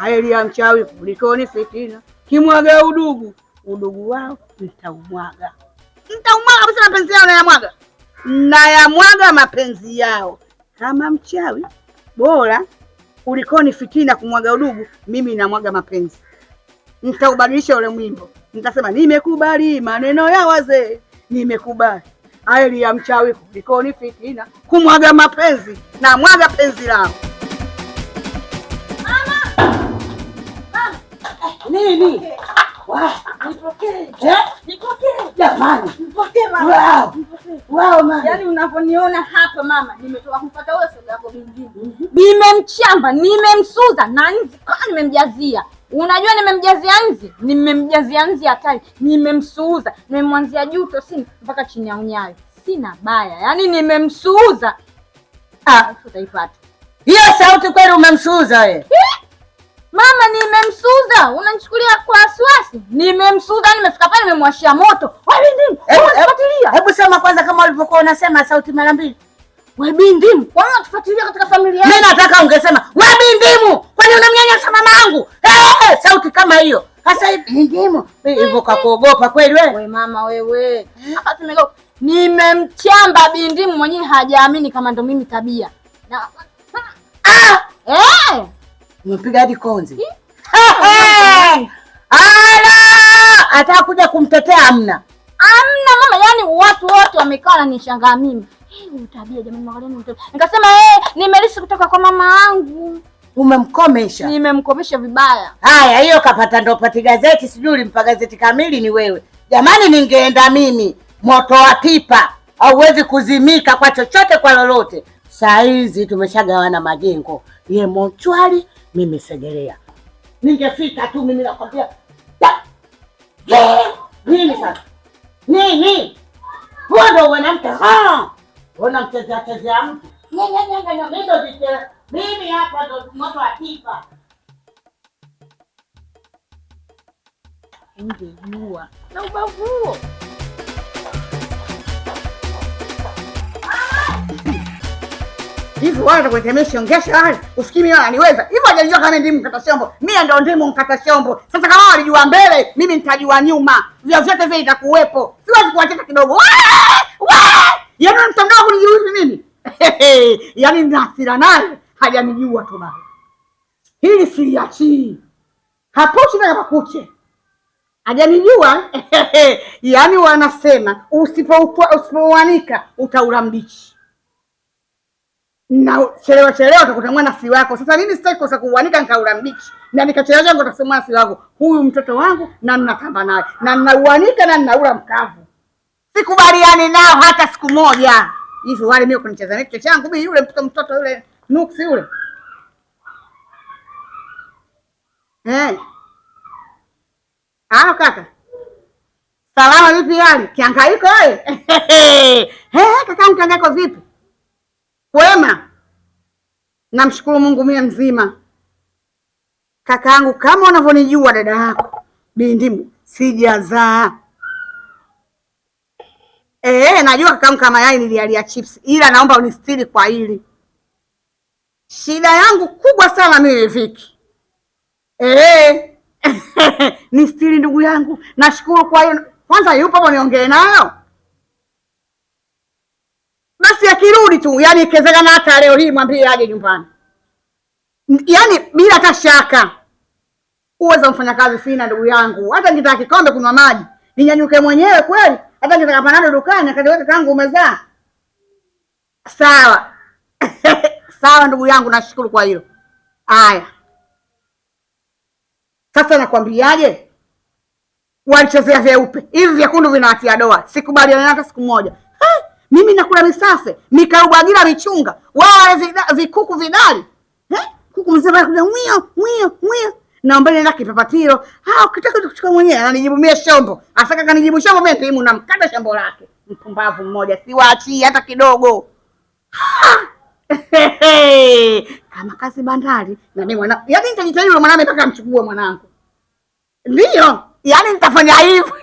Heri ya mchawi kuliko ni fitina. Kimwaga udugu wao nitaumwaga. Nitaumwaga kabisa mapenzi yao na yamwaga mapenzi yao. Kama mchawi bora kuliko ni fitina kumwaga udugu, mimi namwaga mapenzi. Nitaubadilisha ule mwimbo. Nitasema nimekubali maneno ya wazee. Nimekubali. Heri ya mchawi kuliko ni fitina kumwaga mapenzi na mwaga penzi lao. Nini? Nipokee. Jamani. Nipokee mama. Wao mama. Yaani unaponiona hapa mama, nimetoka kumpata wewe shoga yako bingine. Nimemchamba, nimemsuza na nzi kwa nimemjazia. Unajua nimemjazia nzi? Nimemjazia nzi hatari. Nimemsuuza, nimemwanzia juu tosini mpaka chini ya unyayo. Sina baya. Yaani nimemsuuza. Utaipata. Hiyo sauti kweli umemsuuza wewe? Mama, nimemsuuza. Unanichukulia kwa wasiwasi? Nimemsuuza, nimefika pale nimemwashia moto. Wewe nini? Unanifuatilia? Hebu sema kwanza kama ulivyokuwa unasema sauti mara 2. Wewe bindimu, kwa nini unatufuatilia katika familia yetu? Mimi nataka ungesema, "Wewe bindimu, kwani unamnyanyasa mama yangu?" Sauti kama hiyo. Sasa hivi bindimu, hivyo kakuogopa kweli wewe? Wewe mama wewe. Hapa tumegopa. Nimemchamba bindimu mwenyewe hajaamini kama ndo mimi tabia. Na Umepiga hadi konzi. Atakuja kumtetea amna. Amna mama, yani watu wote wamekaa wananishangaa mimi. Tabia jamani mwangalie mtoto. Nikasema nimelisi kutoka kwa mama yangu. Umemkomesha? Nimemkomesha vibaya. Haya, hiyo kapata ndo pati gazeti, sijui ulimpa gazeti kamili ni wewe. Jamani, ningeenda mimi moto wa pipa. Hauwezi kuzimika kwa chochote kwa lolote. Saa hizi tumeshagawana majengo. Ye mochwali, mimi Segerea. Ningefika tu mimi nakwambia. Nini sasa? Nini? Huo ndo mwanamke. Unamchezea mtu. Mimi hapa ndo moto wa pipa. Ungejua. Na ubavu huo. Hivi wale watakutemesha ongesha wale. Usikimi wala niweza. Hivi hajajua kama ndimu mkata shombo. Mimi ndo ndimu mkata shombo. Sasa kama walijua mbele, mimi nitajua nyuma. Vyote vile itakuwepo. Siwezi kuacheka kidogo. Yaani mtandao kunijiuzi mimi. Yaani nina hasira naye, hajanijua tu bado. Hili siliachi. Hapochi na makuche. Hajanijua. Yaani wanasema usipoanika utaula mbichi. Na chelewa utakuta mwana si wako. Sasa mimi sitaki kosa kuanika nikaula mbichi. Na nikachelewa jangu utasema si wako. Huyu mtoto wangu na ninatamba naye. Na ninauanika na ninaula mkavu. Sikubaliani nao hata siku moja. Hivi wale mimi kunicheza na kichwa changu mimi yule mtoto yule nuksi yule. Kaka. Salama vipi hali? Kiangaiko wewe? Kaka mkiangaiko vipi? Kwema. Namshukuru Mungu mimi mzima. Kakaangu kama unavyonijua dada yako, bindimu sijazaa. Najua kakaangu kama yai nilialia chips, ila naomba unistiri kwa hili. Shida yangu kubwa sana mimi Viki. Nistiri ndugu yangu. Nashukuru kwa hiyo. Kwanza yupo hapo niongee nayo. Basi akirudi tu, yani ikiwezekana hata leo hii mwambie aje nyumbani. Yani bila hata shaka. Uweza mfanya kazi sina ndugu yangu. Hata nitaka kikombe kunywa maji, ninyanyuke mwenyewe kweli? Hata nitaka panado dukani akaniweka kangu umezaa. Sawa. Sawa ndugu yangu, nashukuru kwa hilo. Haya. Sasa nakwambiaje? Walichezea vyeupe. Hivi vyekundu vinawatia doa. Sikubaliana hata siku moja. Mimi nakula misafe, mikaubwagira michunga. Wao wale vikuku vidali. Kuku mzee anakuja mwio. Naomba nenda kipapatiro. Ukitaka kuchukua mwenyewe ananijibu mie shombo. Asaka kanijibu shombo mimi ndimu namkata shombo lake. Mpumbavu mmoja, siwaachi hata kidogo. Kama kazi bandari na mimi mwana. Yaani nitajitahidi yule mwanamke mpaka amchukue mwanangu. Ndio, yaani nitafanya hivyo.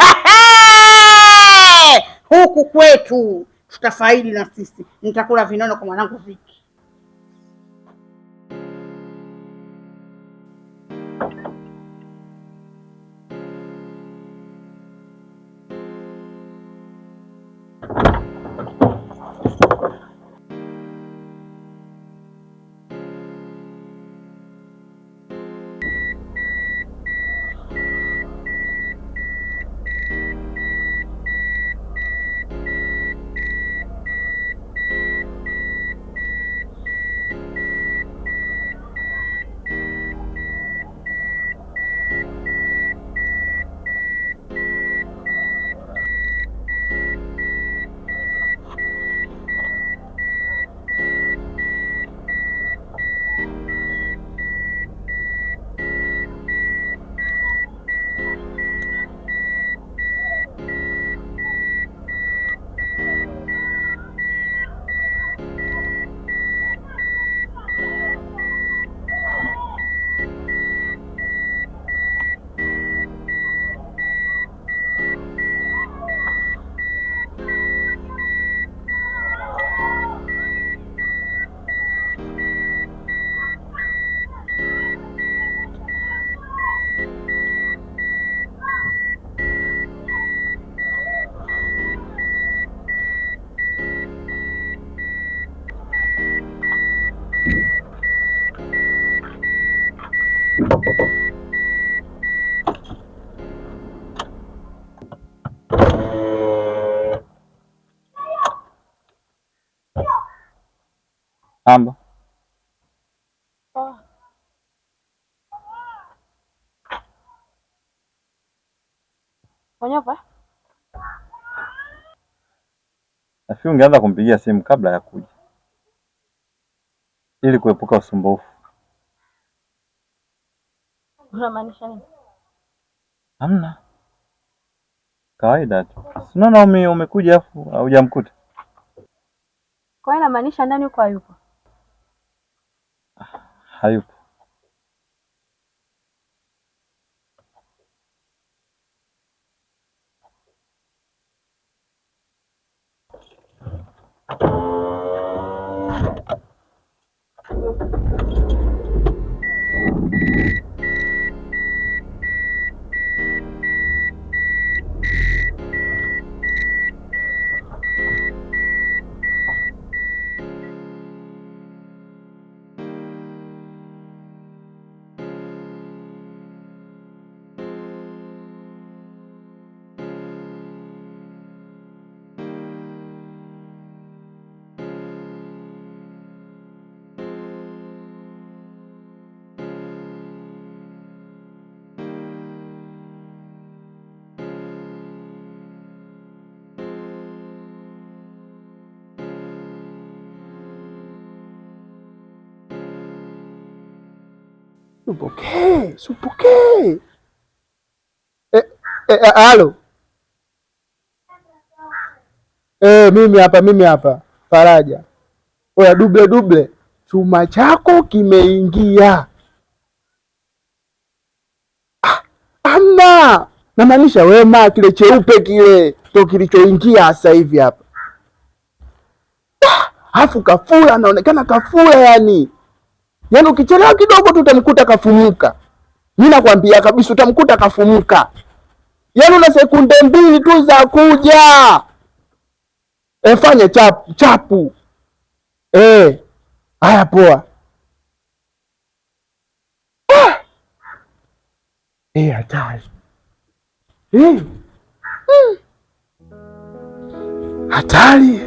Huku kwetu tutafaidi na sisi. Nitakula vinono kwa mwanangu Viki. Amba. Wanyopa? Nafikiri ungeanza kumpigia simu kabla ya kuja, ili kuepuka usumbufu. Unamaanisha nini? Hamna. Kawaida tu. Unaona umekuja afu hujamkuta. Kwa hiyo inamaanisha ndani uko hayupo? Hayupo. Supokee. Halo. Mimi hapa. Faraja. Oya, duble. Chuma chako kimeingia. Amna. Namaanisha wema kile cheupe kile ndio kilichoingia sasa hivi hapa. Alafu kafura, anaonekana kafura yani. Yaani ukichelewa kidogo tu utamkuta kafumuka. Mimi nakwambia kabisa utamkuta kafumuka. Yaani una sekunde 2 tu za kuja. Fanye chapu. Haya poa. Hatari. Hatari.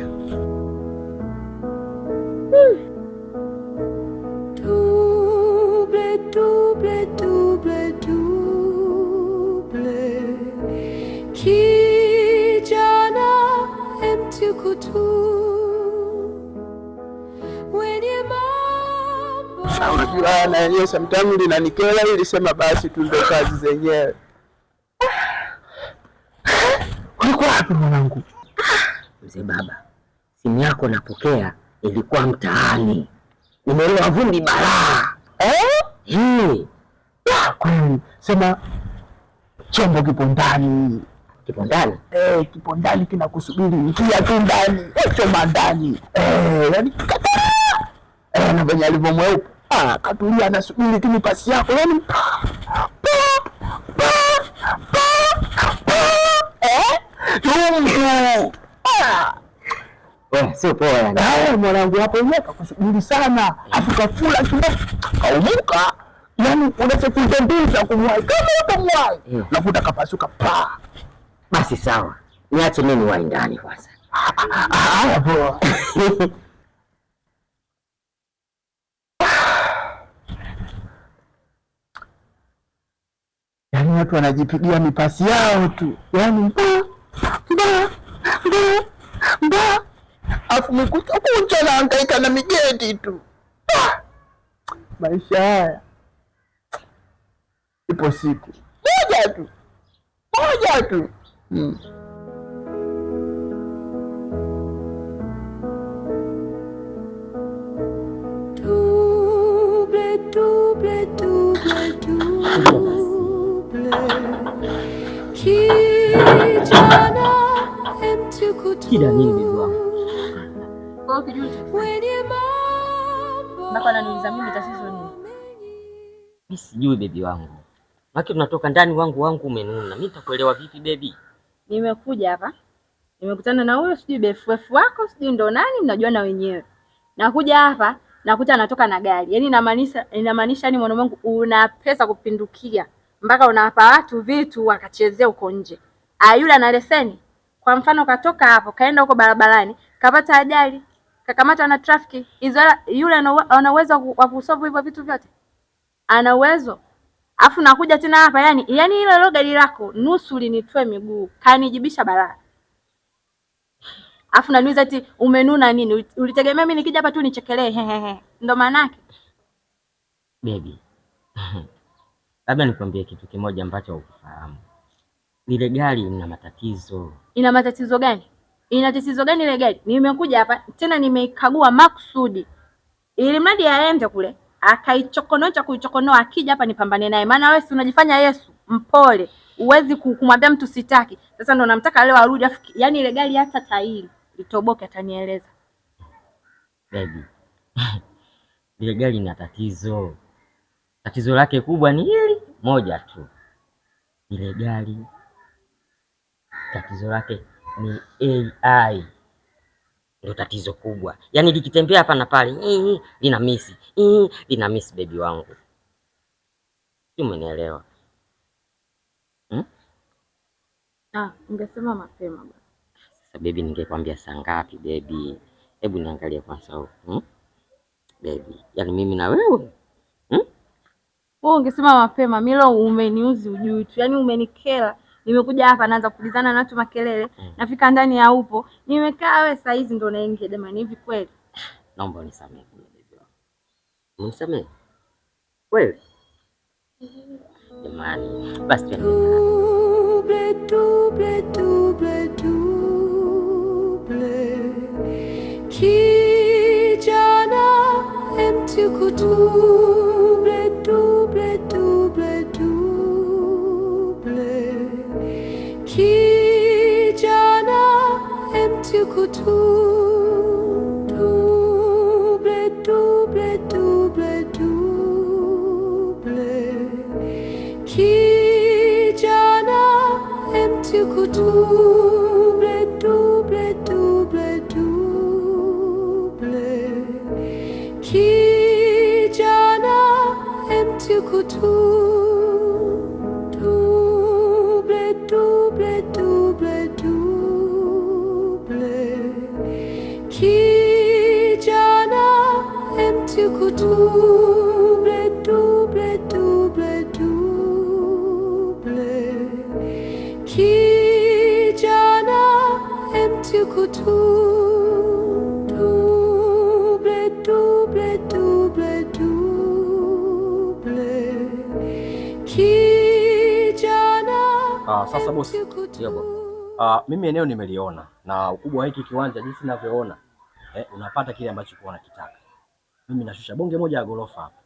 Double, double, double, double. Kijana mtukutu, wenye mambo. Unajua na yenyewe sometimes linanikera, ilisema basi tu ndio kazi zenyewe. Ulikuwa wapi mwanangu? Mzee baba, simu yako napokea, ilikuwa mtaani. Nimeelewa vumbi balaa. Kweli, sema chombo kipo ndani. Kipo ndani? Kipo ndani kinakusubiri, ingia tu ndani, choma ndani. Yaani na venye alivyo mweupe, katulia anasubiri tu pasi yako, yaani mtu. Sio poa yani. Mwanangu hapo yeye kakusubiri sana, afu kafula kidogo, kaumuka. Yaani una sekunde mbili za kumwai, kama utamwai nakuta kapasuka pa. Basi sawa, niache mimi wae ndani kwanza. Poa. Yaani watu wanajipigia mipasi yao tu, yaani mba afu mikuta kucha na hangaika na migeti tu. Maisha haya ipo siku moja tu. Double, double, double, double. Kijana mtukutu, Kida nini bibi wangu? Kwa kijui wenye mambo. mpaka ananiuliza mimi tatizo nini? Mimi sijui bebi wangu. Maki tunatoka ndani wangu umenuna. Mimi nitakuelewa vipi bebi? Nimekuja hapa. Nimekutana na huyo sijui BFF wako sijui ndo nani mnajua na wenyewe. Nakuja hapa nakuta anatoka na gari. Yaani inamaanisha ni mwana wangu una pesa kupindukia mpaka unawapa watu vitu wakachezea huko nje. Yule ana leseni. Kwa mfano katoka hapo kaenda huko barabarani, kapata ajali, kakamatwa na trafiki. Yule ana uwezo wa kusolve hivyo vitu vyote. Ana uwezo. Afu nakuja tena hapa yani ile gari lako nusu linitoe miguu. Kanijibisha balaa. Afu naniuliza eti umenuna nini? Ulitegemea mimi nikija hapa tu nichekelee Ndo maana yake. Baby. Labda nikwambie kitu kimoja ambacho hukufahamu. Ile gari ina matatizo. Ina matatizo gani? Ina tatizo gani ile gari? Nimekuja hapa tena nimeikagua makusudi. Ili mradi aende kule, kuichokonoa akija hapa nipambane naye. Maana wewe si unajifanya Yesu, mpole. Uwezi kumwambia mtu sitaki. Sasa ndo namtaka leo arudi yani ile gari hata tairi litoboke atanieleza. Baby. Ile gari ina tatizo. Tatizo lake kubwa ni hili moja tu. Ile gari tatizo lake ni AI. Ndio tatizo kubwa. Yaani likitembea hapa na pale, lina miss baby wangu. Umenielewa? Ungesema mapema bwana. Sasa baby ningekwambia saa ngapi baby? Hebu niangalie kwanza huko. Baby, yaani mimi na wewe? Wewe ungesema mapema, mimi umeniuzi ujui tu. Yaani umenikera. Nimekuja hapa naanza kulizana na watu makelele. Nafika ndani ya upo. Nimekaa wewe saa hizi ndo naingia jamani hivi kweli. Naomba unisamehe baby. Unisamehe? Kweli? Jamani, basi Double, double, double, double. Kijana mtukutu, double, double, double. Kijana mtukutu, double, double, double, double. Kijana mtukutu, double, double, double. double, double, double, double. Kijana mtuku double, double, double, double. Kijana mtuku double, double, double, double. Kijana. Sasa bosi. Mimi eneo nimeliona na ukubwa wa hiki kiwanja jinsi ninavyoona, unapata kile ambacho uko unakitaka. Mimi nashusha bonge moja ya gorofa hapa.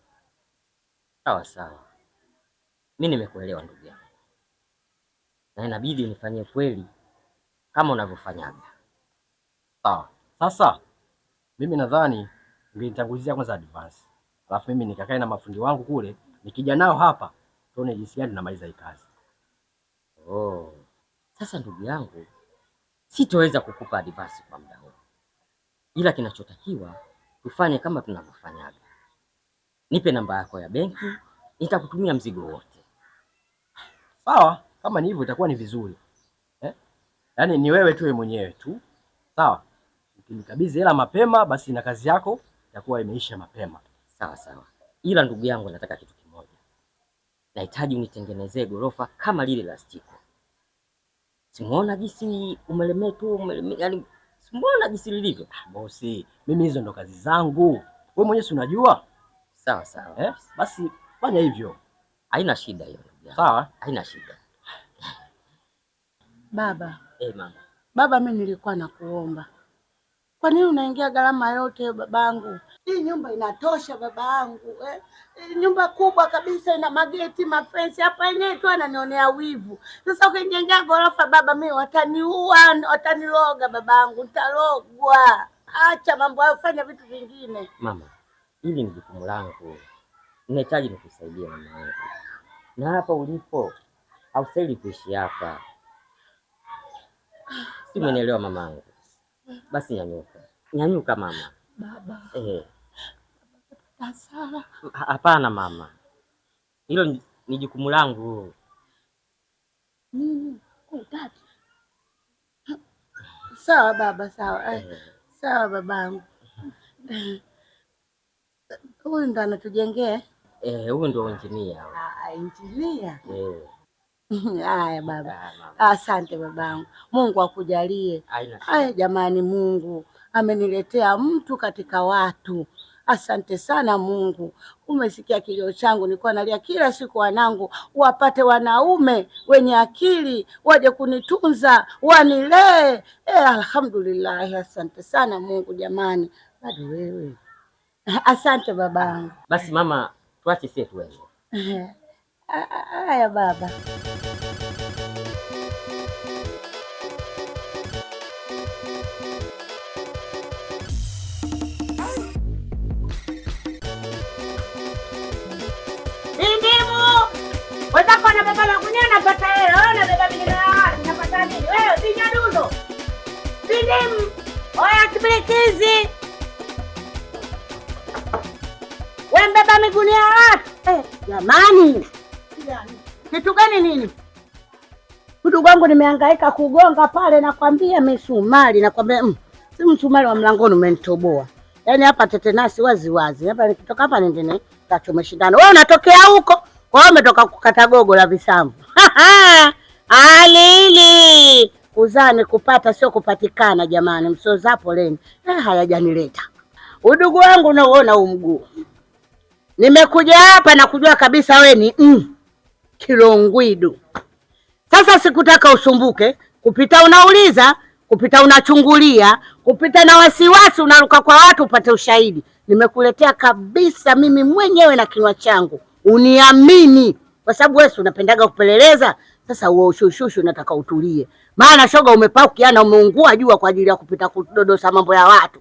Sawa sawa. Mimi nimekuelewa ndugu yangu. Na inabidi nifanye kweli kama unavyofanyaga. Sawa. Sasa mimi nadhani ningitangulizia kwanza advance. Alafu mimi nikakae na mafundi wangu kule, nikija nao hapa tuone jinsi gani tunamaliza hii kazi. Oh. Sasa ndugu yangu, sitoweza kukupa advance kwa muda huu. Ila kinachotakiwa tufanye kama tunavyofanyaga. Nipe namba yako ya benki, nitakutumia mzigo wote. Sawa, kama ni hivyo itakuwa ni vizuri. Yaani ni wewe tu mwenyewe tu. Sawa? Ukinikabidhi hela mapema basi na kazi yako itakuwa imeisha mapema. Sawa sawa. Ila ndugu yangu, nataka kitu kimoja. Nahitaji unitengenezee gorofa kama lile la Stiko. Simuona jinsi umelemetu, yaani simuona jinsi lilivyo. Bosi, mimi hizo ndo kazi zangu. Wewe mwenyewe si unajua? Sawa sawa. Basi fanya hivyo. Haina shida hiyo. Sawa? Haina shida. Baba. Mama. Baba, mimi nilikuwa nakuomba. Kwa nini unaingia gharama yote babangu? Hii nyumba inatosha babangu. Nyumba kubwa kabisa, ina mageti, mafensi. Hapa yenyewe tu ananionea wivu. Sasa ukijengea gorofa baba, mimi wataniua, wataniloga babangu, nitalogwa. Acha mambo hayo, fanya vitu vingine. Mama, hili ni jukumu langu. Ninahitaji nikusaidie mama yangu. Na hapa ulipo haustahili kuishi hapa. Si umenielewa mamangu? Basi nyanyuka. Nyanyuka mama. Baba. Hasara. Hapana mama. Hilo ni jukumu langu. Nini? Utaki? Sawa baba, sawa. Sawa babangu. Huyu ndo anatujengea? Huyu ndo injinia. Injinia? Haya baba. Asante babangu. Mungu akujalie. Haya jamani, Mungu ameniletea mtu katika watu. Asante sana Mungu. Umesikia kilio changu, nilikuwa nalia kila siku wanangu wapate wanaume wenye akili waje kunitunza, wanilee. Alhamdulillah, asante sana Mungu jamani. Bado wewe. Asante babangu. Basi mama, tuache sisi tuende. Haya baba. Wetako na baba na kunya napata hela, na baba bila napata nini? Wewe si nyadundo. Sindimu. Oya kibirikizi. Wewe mbeba migunia ya watu. Jamani. Kitu gani nini? Ndugu wangu nimehangaika kugonga pale, nakwambia misumari, nakwambia si msumari wa mlangoni umenitoboa. Yaani hapa tetenasi wazi wazi. Hapa nikitoka hapa nendene tachome shindano. Wewe unatokea huko? Kwa hiyo umetoka kukata gogo la visamvu. Alili. Kuzani kupata sio kupatikana jamani, msozapo leni. Hayajanileta. Udugu wangu unaoona huu mguu. Nimekuja hapa na kujua kabisa we ni Kilongwidu. Sasa sikutaka usumbuke, kupita unauliza, kupita unachungulia, kupita na wasiwasi unaruka kwa watu upate ushahidi. Nimekuletea kabisa mimi mwenyewe na kinywa changu. Uniamini kwa sababu wewe unapendaga kupeleleza. Sasa uo ushushushu nataka utulie. Maana shoga umepaukiana, umeungua jua kwa ajili ya kupita kudodosa mambo ya watu.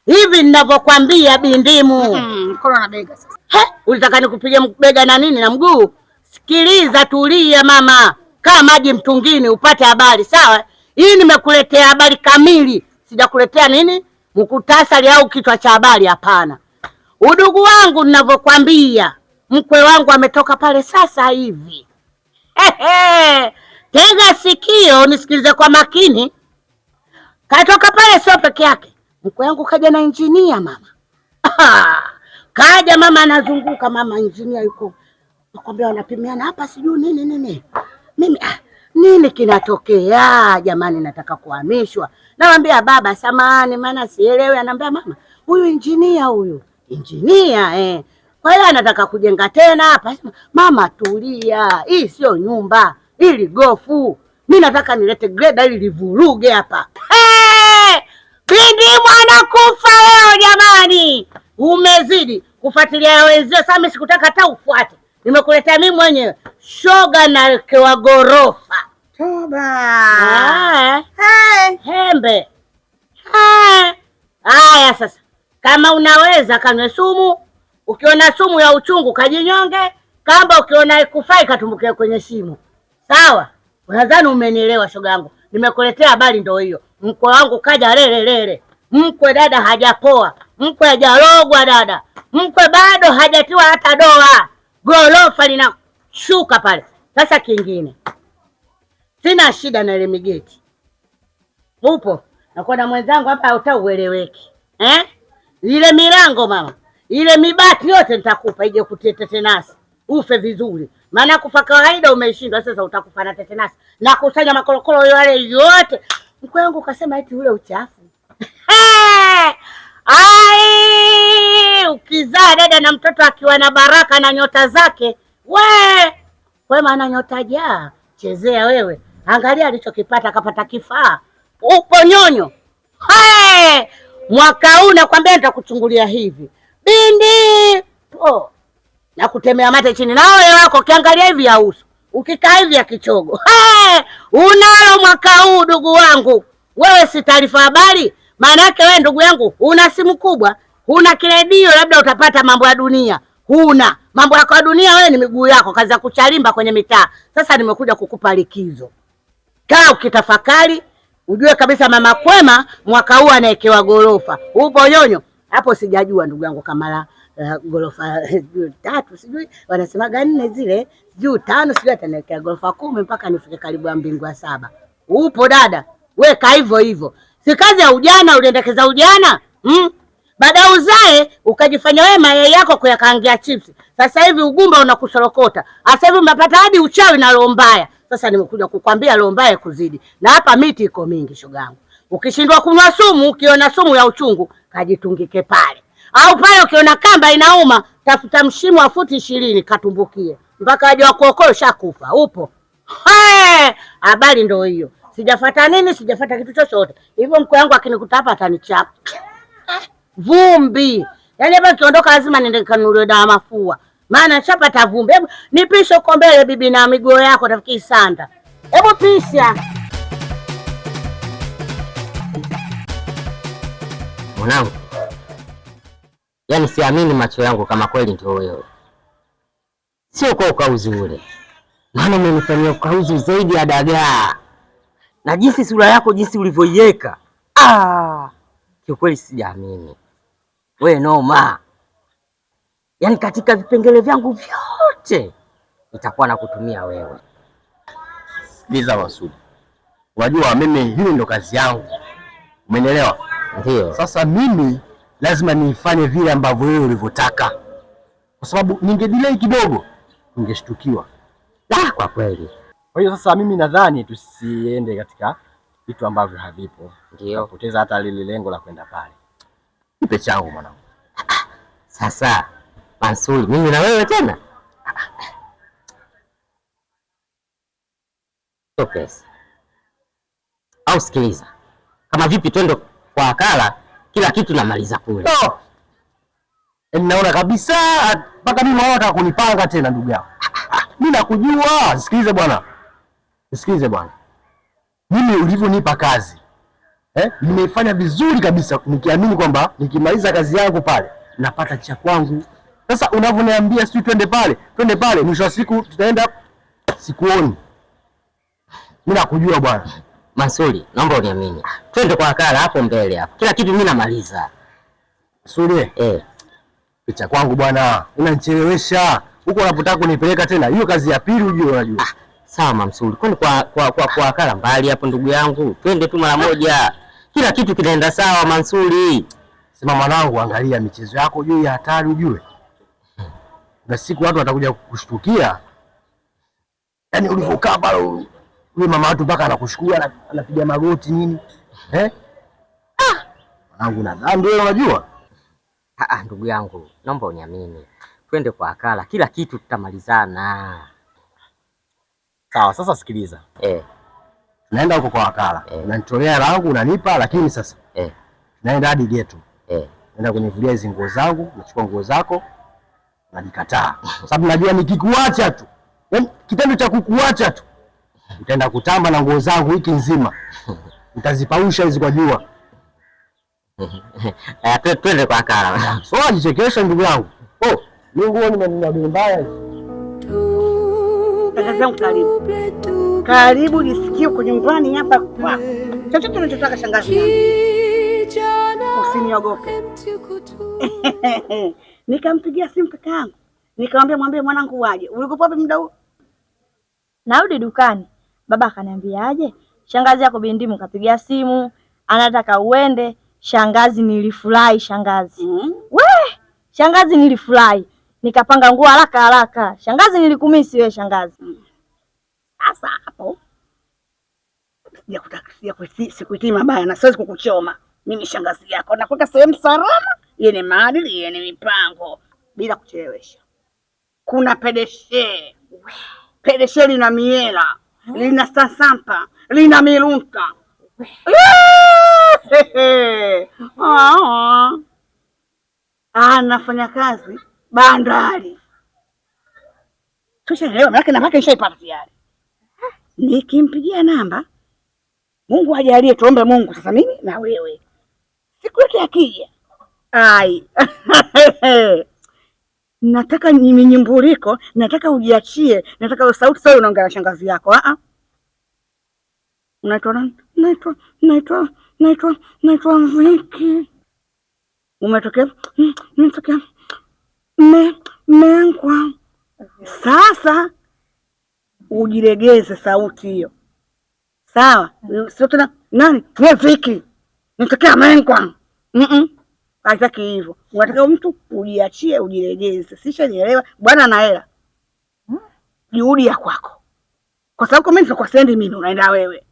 Hivi ninavyokuambia bindimu. Mkono na bega sasa. Ulitaka nikupiga bega na nini na mguu? Sikiliza, tulia mama. Kaa maji mtungini upate habari, sawa? Hii nimekuletea habari kamili. Sijakuletea nini? Mkutasari au kichwa cha habari, hapana. Udugu wangu ninavyokuambia, mkwe wangu ametoka pale sasa hivi. Tega sikio nisikilize kwa makini. Katoka pale sio peke yake. Mkwe wangu kaja na injinia mama. Kaja mama anazunguka, mama injinia yuko. Nakwambia wanapimiana hapa sijui nini. Mimi nini kinatokea jamani, nataka kuhamishwa. Namwambia baba samahani maana sielewi. Anambia mama, huyu injinia kwa hiyo anataka kujenga tena hapa. Mama tulia, hii sio nyumba, hili gofu. Mimi nataka nilete greda ili livuruge hapa. Bindi mwana kufa leo jamani. Umezidi kufuatilia wenzio, sasa mimi sikutaka hata ufuate. Nimekuletea mimi mwenyewe shoga na kwa gorofa. Toba. Hembe. Haya sasa. Kama unaweza kanywe sumu, ukiona sumu ya uchungu kajinyonge, kamba ukiona ikufai katumbukia kwenye simu. Sawa? Unadhani umenielewa shoga yangu? Nimekuletea habari ndio hiyo. Mkwe wangu kaja lele. Mkwe dada hajapoa. Mkwe hajarogwa dada. Mkwe bado hajatiwa hata doa. Gorofa linashuka pale. Sasa kingine. Sina shida na ile migeti. Upo? Nakuwa na mwenzangu hapa hautaueleweki. Ile milango mama. Ile mibati yote nitakupa ije kutie tetenasi. Ufe vizuri. Maana kufa kawaida umeshindwa, sasa utakufa na tetenasi. Na kusanya makorokoro yale yote. Mkwe wangu kasema eti ule uchafu. Ukizaa dada na mtoto akiwa na baraka na nyota zake, we maana nyota jaa, chezea wewe. Angalia alichokipata, akapata kifaa. Upo nyonyo. Mwaka huu nakwambia nitakuchungulia hivi. Bindi. Na kutemea mate chini na wewe wako kiangalia hivi ya uso. Ukikaa hivi ya kichogo. Unalo mwaka huu ndugu wangu. Wewe si taarifa habari? Maana yake wewe ndugu yangu una simu kubwa, una kiredio, labda utapata mambo ya dunia. Huna mambo yako ya dunia, wewe ni miguu yako kazi ya kuchalimba kwenye mitaa. Sasa nimekuja kukupa likizo. Kaa ukitafakari, ujue kabisa mama Kwema mwaka huu anaekewa gorofa. Upo nyonyo? Hapo sijajua ndugu yangu kama la gorofa 3 sijui wanasemaga 4 zile, sijui 5 sijui ataniwekea gorofa 10 mpaka nifike karibu ya mbingu ya 7. Upo dada? Weka hivyo. Si kazi ya ujana uliendekeza ujana? Baada uzae ukajifanya wewe mayai yako kuyakaangia chips. Sasa hivi ugumba unakusorokota. Sasa hivi umepata hadi uchawi na roho mbaya. Sasa nimekuja kukwambia roho mbaya kuzidi. Na hapa miti iko mingi shogangu. Ukishindwa kunywa sumu, ukiona sumu ya uchungu, kajitungike pale. Au pale ukiona kamba inauma, tafuta mshimo wa futi 20 katumbukie. Mpaka aje wakuokoe shakufa. Upo? Habari ndio hiyo. Sijafuata nini, sijafuata kitu chochote. Hivyo mkwe wangu akinikuta hapa atanichapa. Vumbi. Yaani hapa kiondoka lazima niende kanunulie dawa mafua. Maana chapata vumbi. Hebu nipishe uko mbele bibi na miguu yako tafikiri sanda. Hebu pisha. Mwanangu. Yaani siamini macho yangu kama kweli ndio wewe. Sio kwa ukauzi ule. Maana umenifanyia ukauzi zaidi ya dagaa. Na jinsi sura yako jinsi ulivyoiweka. Kiukweli sijaamini. Wewe noma. Yaani katika vipengele vyangu vyote nitakuwa nakutumia wewe. Liza Masudi. Unajua mimi hili ndo kazi yangu. Umenielewa? Ndio. Sasa mimi lazima niifanye vile ambavyo wewe ulivyotaka. Kwa sababu ningedelay kidogo ningeshtukiwa. Kwa kweli. Kwa hiyo sasa mimi nadhani tusiende katika vitu ambavyo havipo. Ndio. Kupoteza hata lile lengo la kwenda pale. Nipe changu mwanangu. Sasa Mansuri, mimi na wewe tena? Pesa. Au sikiliza. Kama vipi twende kwa akala, kila kitu namaliza kule. Naona kabisa mpaka mimi nataka kunipanga tena ndugu yangu. Mimi nakujua. Sikilize bwana. Mimi ulivyonipa kazi. Nimeifanya vizuri kabisa nikiamini kwamba nikimaliza kazi yangu pale napata cha kwangu. Sasa unavyoniambia sisi twende pale, mwisho wa siku tutaenda sikuoni. Mimi nakujua bwana. Mansuri, naomba uniamini. Twende kwa akala hapo mbele hapo. Kila kitu mimi namaliza. Mansuri, picha kwangu bwana, unanichelewesha. huko unapotaka kunipeleka tena, hiyo kazi ya pili ujue unajua. Sawa Mamsuri, kwani kwa akala mbali hapo ndugu yangu, twende tu mara moja, kila kitu kinaenda sawa Mansuri. Sema mwanangu, angalia michezo yako juu ya hatari ujue, na siku watu watakuja kukushtukia. Yaani ulivyokaa pale yule mama watu mpaka anakushukuru, anapiga magoti nini mwanangu, na dhambi wewe unajua. Ndugu yangu, naomba uniamini, twende kwa akala, kila kitu tutamalizana. Sawa, sasa sikiliza. Tunaenda huko kwa akala. Unanitolea langu unanipa, lakini sasa tunaenda hadi geto. Naenda kunivulia hizo nguo zangu, nachukua nguo zako, najikataa. Kwa sababu najua nikikuacha tu, yaani kitendo cha kukuacha tu, utaenda kutamba na nguo zangu wiki nzima. Nitazipausha hizi kwa jua. Twende kwa akala. So ajichekesha ndugu yangu. Mimi nguo nimenunua bei mbaya hizi. Kaka zangu karibu. Karibu nisikie uko nyumbani hapa kwa. Chochote unachotaka shangazi yangu. Usiniogope. Nikampigia simu kaka yangu. Nikamwambia mwambie mwanangu waje. Ulikuwa wapi muda huo? Narudi dukani. Baba akaniambia aje, shangazi yako Bindimu kapigia simu, anataka uende. Shangazi nilifurahi shangazi. Shangazi nilifurahi. Nikapanga nguo haraka. Shangazi nilikumisi wewe shangazi. Sasa hapo sikuitii mabaya na siwezi kukuchoma. Mimi shangazi yako nakuweka sehemu salama yenye maadili yenye mipango bila kuchelewesha. Kuna pedeshe. Pedeshe lina miela, lina sasampa, lina milunta. Anafanya kazi bandari. Tushaelewa maana na maana nishaipata tayari. Nikimpigia namba, Mungu ajalie, tuombe Mungu sasa mimi na wewe. Siku yote akija. Nataka nyimbuliko, nataka ujiachie, nataka sauti sawa unaongea na shangazi yako. Unaitwa nani? Naitwa Viki. Umetokea? Umetokea Menkwa. Sasa ujiregeze sauti hiyo. Sawa? Sio tena nani? Wewe Viki. Natokea Menkwa. Haitaki hivyo. Unataka mtu ujiachie, ujiregeze. Sishanielewa. Bwana na hela. Juhudi ya kwako. Kwa sababu mimi nitakuwa sendi mimi unaenda wewe.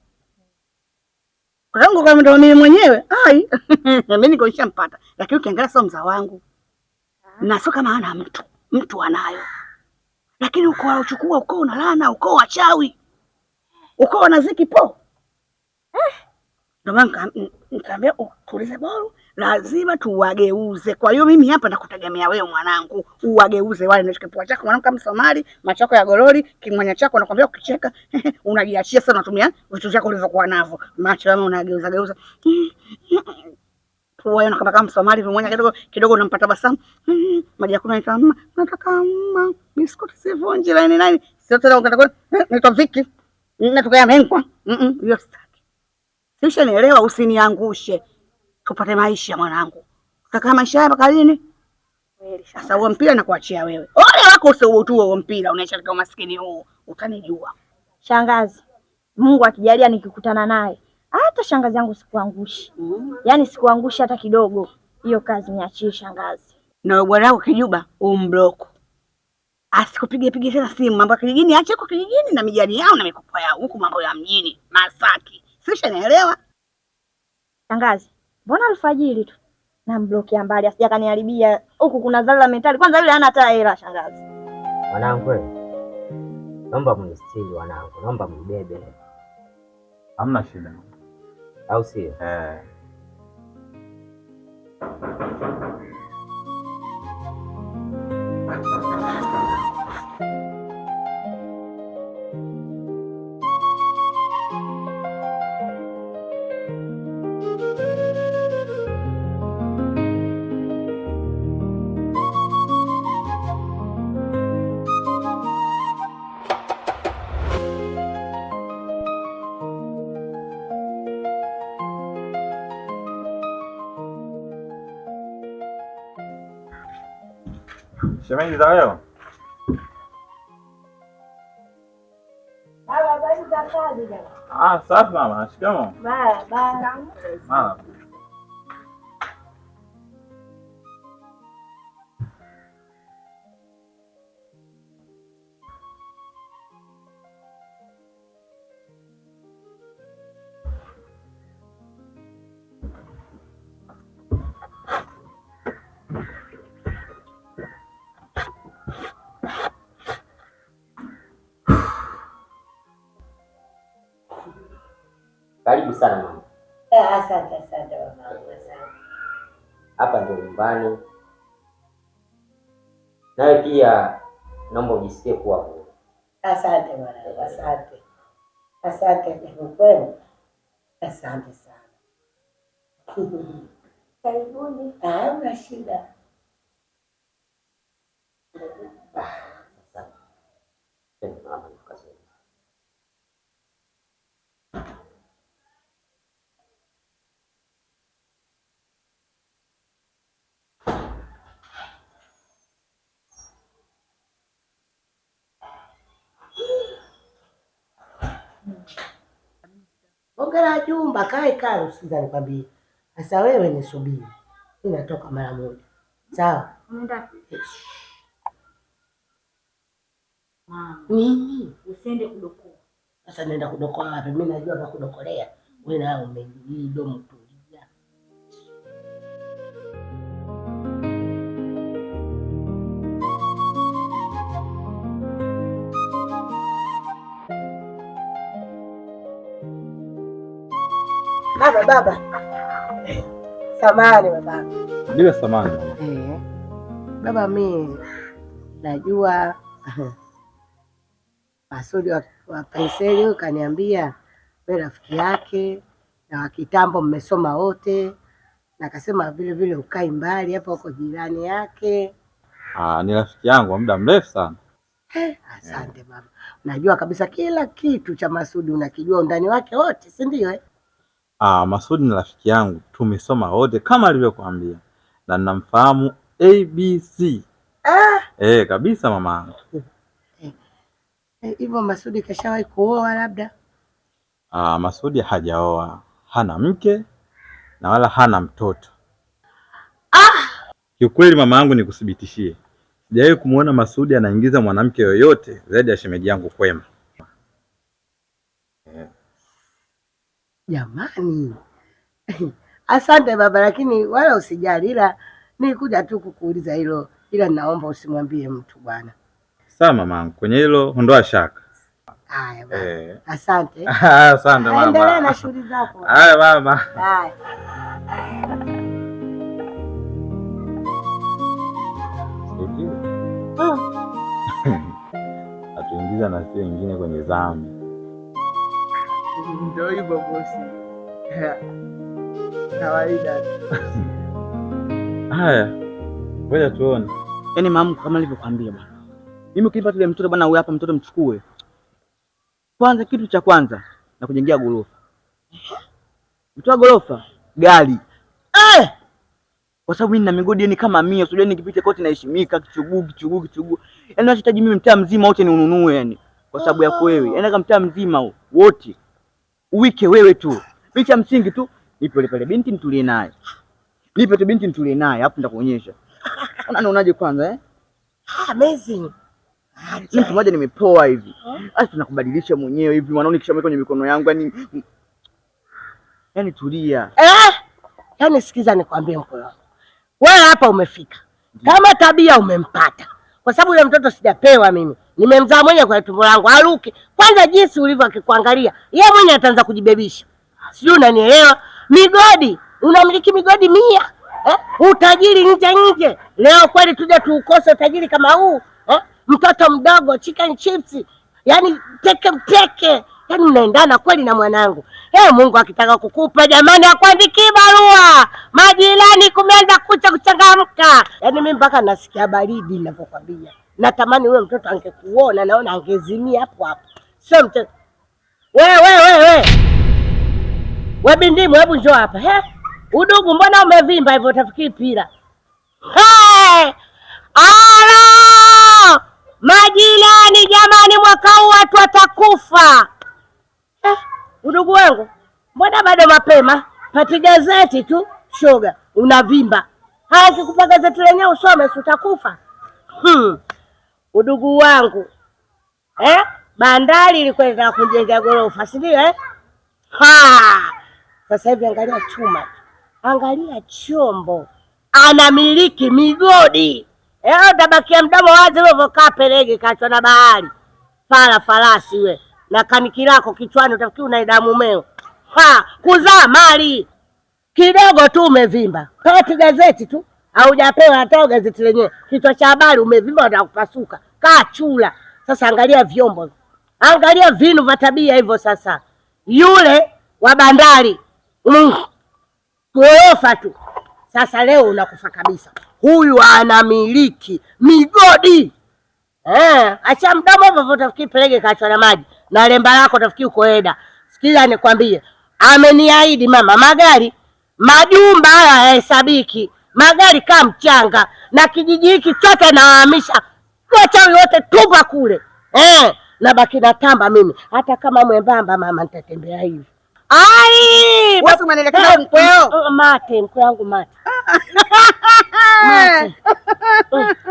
Kwa sababu kama ndo mimi mwenyewe, mimi niko nishampata. Lakini ukiangalia sio mzao wangu. Na sio kama ana mtu anayo. Lakini uko unachukua uko unalana, uko wachawi. Uko wanaziki po. Ndio maana nikamwambia tulize boro, lazima tuwageuze. Kwa hiyo mimi hapa nakutegemea wewe mwanangu, uwageuze wale na kipua chako mwanangu kama Somali, macho yako ya gorori, kimwanya chako nakwambia ukicheka unajiachia sana, unatumia vitu vyako ulivyokuwa navyo. Macho yako unageuza. Pua yako kama Somali, vimwanya kidogo unampata basamu. Maji yako naita mama, nataka mama, biskuti sivunje laini nani. Sio tena unataka naitwa Viki. Natokea Menkwa. Hiyo kisha nielewa, usiniangushe. Tupate maisha mwanangu. Utaka maisha hapa kalini? Kweli. Sasa huo mpira nakuachia wewe. Ole wako usiutoe huo mpira, unaacha kama maskini huu. Utanijua. Shangazi, Mungu akijalia nikikutana naye, hata shangazi yangu sikuangushi. Yaani sikuangushi hata kidogo. Hiyo kazi niachie shangazi. Na wewe bwana wako Kijuba umblock. Asikupige tena simu, mambo ya kijijini acha kwa kijijini na mijani yao na mikopo yao. Huku mambo ya mjini, Masaki. Sisha naelewa. Shangazi, mbona alfajiri tu na mblokia mbali asija kaniharibia. Huku kuna zala mentali. Kwanza yule hana hata hela shangazi. Wanangu wewe. Naomba mnistiri wanangu, naomba mbebe. Hamna shida. Au sio? Shemeji za leo? za kazi jamani. Safi mama. Shikamoo. Bye. Mama. Karibu sana mama. Asante mama. Asante. Hapa ndio nyumbani. Nawe pia naomba ujisikie kuwa huru. Asante mwanangu, asante. Asante kwa kweli. Asante sana. Karibuni. Hamna shida. Sasa. Mama nikaze. Ongera jumba, kaa usiza nikwambie. Sasa wewe nisubiri. Ninatoka mara moja. Sawa? Unaenda? Mama. Nini? Usiende kudokoa. Sasa naenda kudokoa wapi? Mimi najua pa kudokolea. Wewe nao umenidomo tu. Baba. Samahani baba. Bila samahani mama. Baba mimi najua Masudi wa penseli kaniambia wewe rafiki yake na wa kitambo mmesoma wote, na akasema vile vile ukai mbali hapa uko jirani yake. Ni rafiki yangu wa muda mrefu sana. Asante baba. Najua kabisa kila kitu cha Masudi unakijua undani wake wote, si ndio? Masudi ni rafiki yangu, tumesoma wote kama alivyokuambia, na ninamfahamu ABC. Kabisa mama. Hivyo Masudi kashawahi kuoa labda? Masudi hajaoa, hana mke na wala hana mtoto. Kiukweli mama yangu nikuthibitishie, sijawahi kumuona Masudi anaingiza mwanamke yoyote zaidi ya shemeji yangu Kwema. Jamani. Asante baba, lakini wala usijali, ila nilikuja tu kukuuliza hilo, ila naomba usimwambie mtu bwana. Sawa mamangu, kwenye hilo ondoa shaka. Haya baba. Asante. Asante mama. Endelea na shughuli zako. Haya mama. Haya. Atuingiza na sisi wengine kwenye dhambi. Ndio hivyo bosi. Kawaida. Haya. Ngoja tuone. Yaani mama, kama nilivyokuambia bwana. Mimi ukinipa tule mtoto bwana, huyu hapa mtoto mchukue. Kwanza kitu cha kwanza na kujengea gorofa. Mtoa gorofa, gari. Kwa sababu mimi nina migodi ni kama 100, unajua nikipita kote naheshimika, kichuguu. Yaani nachohitaji mimi mtaa mzima wote ni ununue yani. Kwa sababu yako wewe. Yaani kama mtaa mzima wote uwike wewe tu. Mimi cha msingi tu nipe pale binti nitulie naye. Nipe tu binti nitulie naye, hapo nitakuonyesha. Unaonaje kwanza Amazing. Mtu mmoja nimepoa hivi. Sasa tunakubadilisha mwenyewe hivi, wanaona kisha kwenye mikono yangu yani tulia. Yaani sikiza nikwambie mkono wangu. Wewe hapa umefika. Kama tabia umempata. Kwa sababu yule mtoto sijapewa mimi. Nimemzaa mwenyewe kwa tumbo langu. Aruke. Kwanza jinsi ulivyo akikuangalia, yeye mwenyewe ataanza kujibebisha. Sijui unanielewa? Migodi, unamiliki migodi 100. Utajiri nje. Leo kweli tuje tuukose utajiri kama huu? Mtoto mdogo chicken chips. Yaani teke. Yaani mnaendana kweli na mwanangu. Mungu akitaka kukupa jamani akuandikie barua. Majirani kumeanza kuchangamka. Yaani mimi mpaka nasikia baridi ninapokuambia. Natamani wewe mtoto angekuona, naona angezimia hapo. Sio mtoto. Wewe. Wewe bindimu, hebu njoo hapa. Udugu mbona umevimba hivyo utafikiri pira? Majirani jamani, mwaka huu watu watakufa. wangu, mbona bado mapema? Pati gazeti tu shoga, unavimba. Haya, kikupa gazeti lenyewe usome, si utakufa. Udugu wangu bandari ilikuwa inataka kujenga gorofa, si ndio Sasa hivi angalia chuma, angalia chombo, anamiliki migodi. Utabakia mdomo wazi wewe, kaa pelege kachwa na bahari. Farasi we na kaniki lako kichwani, utafikiri unaida mumeo. Kuzaa mali kidogo tu umevimba. Pati gazeti tu haujapewa hata gazeti lenyewe, kichwa cha habari umevimba, utakupasuka kaa chula. Sasa angalia vyombo, angalia vinu vya tabia hivyo. Sasa yule wa bandari gorofa tu, sasa leo unakufa kabisa. Huyu anamiliki migodi. Acha mdomo hivyo, utafikiri pelege kachwa na maji, na lemba lako utafikiri uko Eda. Sikiza nikwambie, ameniahidi mama magari, majumba haya hayahesabiki, magari kama mchanga, na kijiji hiki chote nawahamisha, wachawi wote tupa kule. Nabaki na tamba mimi, hata kama mwembamba mama, nitatembea hivi. Wewe umeelekeza mkweo? Mate, mkwe wangu mate.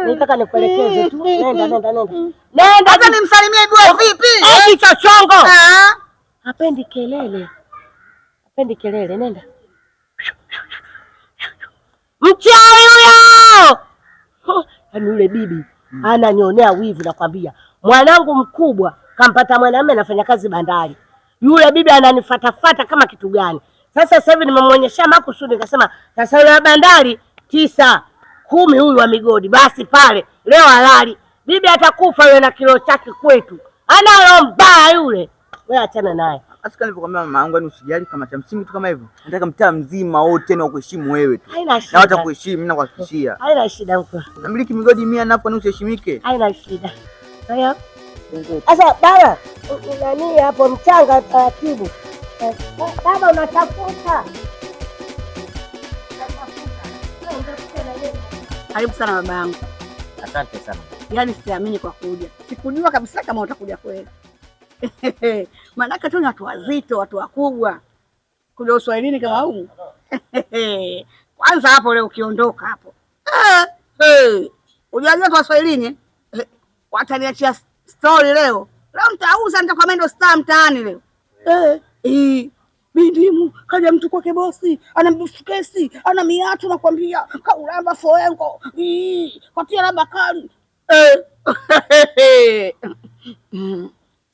Nitaka nikuelekeze tu. Nenda. Hata nimsalimie dua vipi? Kichwa chongo. Hapendi kelele. Nenda. Mchawi huyo. Yaani yule bibi ananionea wivu, nakwambia. Mwanangu mkubwa kampata mwanamume anafanya kazi bandari. Yule bibi ananifatafata kama kitu gani? Sasa hivi nimemwonyesha makusudi, nikasema sasa yule bandari 9, 10 huyu wa migodi, basi pale leo halali. Bibi atakufa yule na kilo chake kwetu. Ana mbaya yule. Wewe achana naye. Asika nilipokuambia mama yangu, ni usijali kama cha msingi tu kama hivyo. Nataka mtaa mzima wote ni wakuheshimu wewe tu. Na watakuheshimu, mimi nakuhakikishia. Haina shida huko. Namiliki migodi 100 napo ni usiheshimike. Haina shida. Haya. Sasa baba, nani hapo mchanga taratibu. Baba unatafuta. Karibu sana baba yangu. Asante sana. Yaani siamini kwa kuja. Sikujua kabisa kama utakuja kweli. Maanake tu ni watu wazito, watu wakubwa. Kuja Uswahilini kama huu. Kwanza hapo leo ukiondoka hapo. Unajua tu Waswahilini wataniachia story leo. Leo nitauza, nitakuwa ndo star mtaani leo. Bindimu kaja mtu kwake bosi, ana mfukesi, ana miatu nakwambia, kaulamba foengo. Katia la bakari.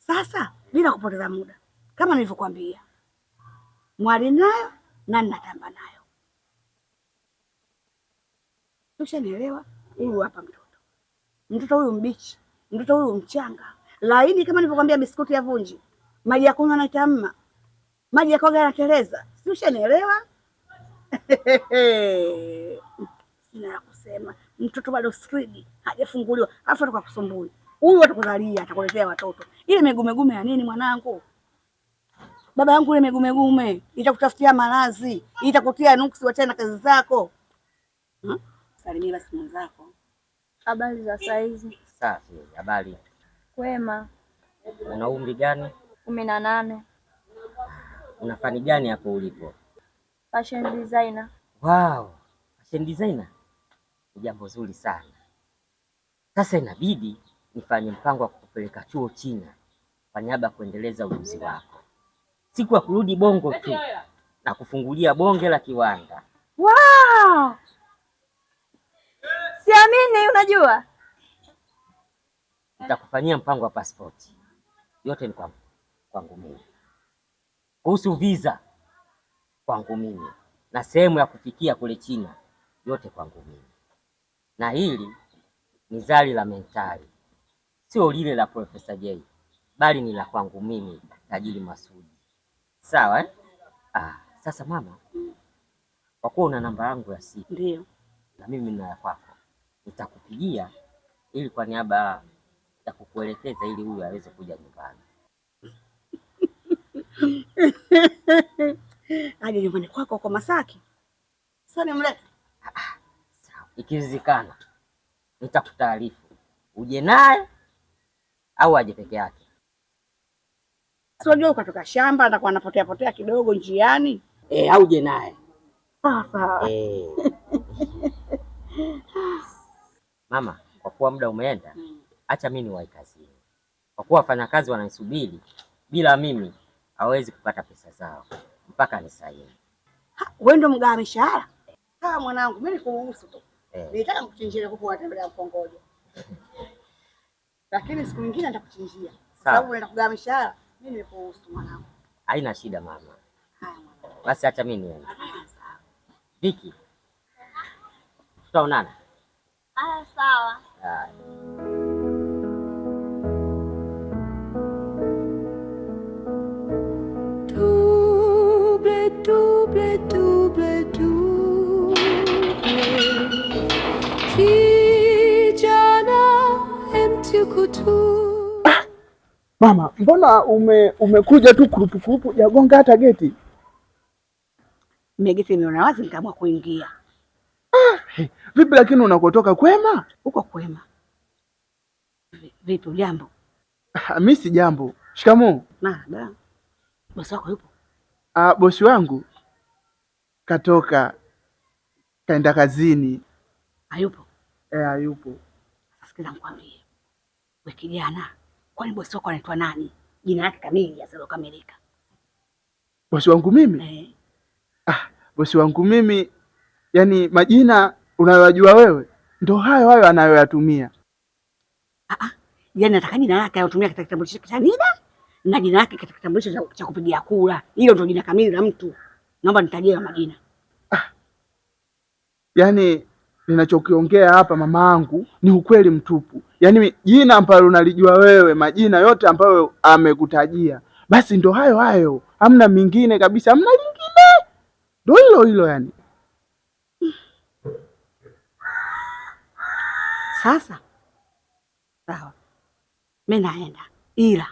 Sasa bila kupoteza muda, kama nilivyokuambia, mwali nayo na ninatamba nayo. Ushanielewa? Huyu hapa mtoto huyu mbichi, mtoto huyu mchanga laini, kama nilivyokuambia, biskuti ya vunji, maji ya kunywa na tamma, maji ya koga yanateleza. Si ushanielewa? Sina ya kusema, mtoto bado stridi, hajafunguliwa, afu atakusumbui. Huyu atakuzalia, atakuletea watoto. Ile megumegume ya nini mwanangu? Baba yangu, ile megumegume itakutafutia malazi, itakutia nuksi, wachana kazi zako. Salimia basi mwenzako. Habari za saizi? Safi, habari. Kwema. Una umri gani? 18. Unafanya gani hapo ulipo? Fashion designer. Wow, fashion designer ni jambo zuri sana. Sasa inabidi nifanye mpango wa kukupeleka chuo China kwa niaba ya kuendeleza ujuzi wako. Siku ya kurudi Bongo tu na kufungulia bonge la kiwanda. Wow! Siamini, unajua? Nitakufanyia mpango wa pasipoti. Yote ni kwangu mimi. Kuhusu visa kwangu mimi, na sehemu ya kufikia kule China yote kwangu mimi. Na hili ni zali la mentali, sio lile la Profesa J, bali ni la kwangu mimi, Tajiri Masudi. Sawa eh? Sasa mama, kwa kuwa una namba yangu ya simu, ndio na mimi nina ya kwako, nitakupigia ili kwa niaba ya kukuelekeza ili huyu aweze kuja nyumbani. Aje nyumbani kwako kwa Masaki? Sasa nimlete. Sawa, ikiwezekana nitakutaarifu uje naye au aje peke yake. Si unajua ukatoka shamba atakuwa anapotea potea kidogo njiani. Auje naye. Sawa. Mama, kwa kuwa muda umeenda, acha mimi niwahi kazini. Kwa kuwa wafanyakazi wananisubiri, bila mimi hawezi kupata pesa zao mpaka nisaini. Wewe ndio mgawa mishahara? Sawa mwanangu, mimi nikuruhusu tu. Nitaka kukuchinjia kuku watembelea mkongojo. Lakini siku nyingine nitakuchinjia. Sababu unaenda kugawa mishahara, mimi nikuruhusu mwanangu. Haina shida mama. Haya mwanangu. Basi acha mimi niende. Viki. Tutaonana. Sawa. Double, double, double, double. Kijana mtukutu. Mama, mbona umekuja tu kurupukurupu jagonga hata geti? Geti nimeona wazi nikaamua kuingia. Vipi lakini unakotoka kwema? Uko kwema. Vipi jambo? Mimi si jambo. Shikamoo. Nada. Bosi wako yupo? Bosi wangu katoka kaenda kazini. Hayupo? Hayupo. Sikiza nikwambie. Wewe kijana, kwani bosi wako anaitwa nani? Jina lake kamili asilokamilika. Bosi wangu mimi? Bosi wangu mimi, yani majina unayojua wewe ndio hayo anayoyatumia. Yaani nataka jina lake anayotumia katika kitambulisho cha NIDA na jina lake katika kitambulisho cha kupigia kura. Hilo ndio jina kamili la mtu. Naomba nitajie majina. Yaani ninachokiongea hapa mama yangu ni ukweli mtupu. Yaani jina ambalo unalijua wewe, majina yote ambayo amekutajia, basi ndio hayo. Hamna mingine kabisa, hamna lingine. Ndio hilo yani. Sasa sawa, mimi naenda, ila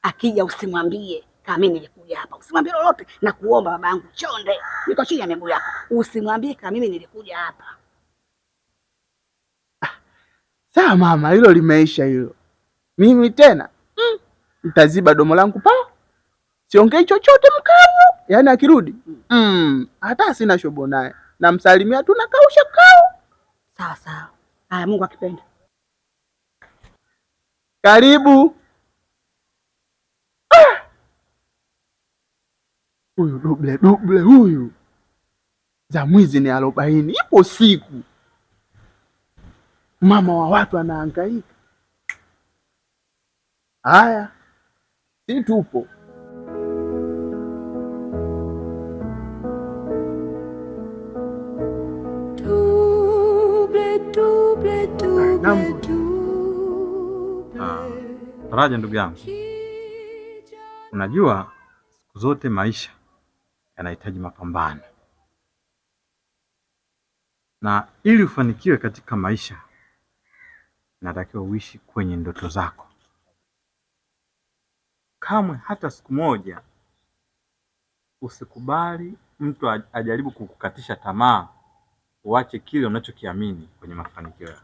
akija usimwambie kama mimi nilikuja hapa. Usimwambie lolote, na kuomba baba yangu chonde, niko chini ya miguu yako. Usimwambie kama mimi nilikuja hapa. Sawa mama, hilo limeisha hilo. Mimi tena nitaziba domo langu siongei chochote mkavu. Yaani akirudi hata sina shobo naye, namsalimia tu na kausha kao. Sawa. Haya, Mungu akipenda. Karibu. Huyu duble huyu. Za mwizi ni 40. Ipo siku mama wa watu anahangaika. Haya, si tupo. Faraja ndugu yangu, unajua siku zote maisha yanahitaji mapambano, na ili ufanikiwe katika maisha natakiwa uishi kwenye ndoto zako. Kamwe hata siku moja usikubali mtu ajaribu kukukatisha tamaa uache kile unachokiamini kwenye mafanikio yako.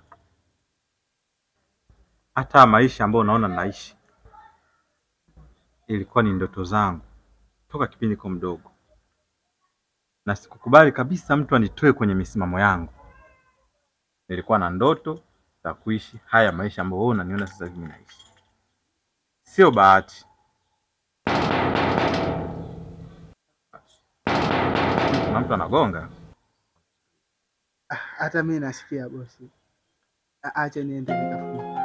Hata maisha ambayo unaona naishi ilikuwa ni ndoto zangu toka kipindi kwa mdogo, na sikukubali kabisa mtu anitoe kwenye misimamo yangu. Nilikuwa na ndoto za kuishi haya maisha ambayo wewe unaniona sasa hivi naishi. Sio bahati. Kuna mtu anagonga. Hata mimi nasikia bosi. Acha niende nikafunge.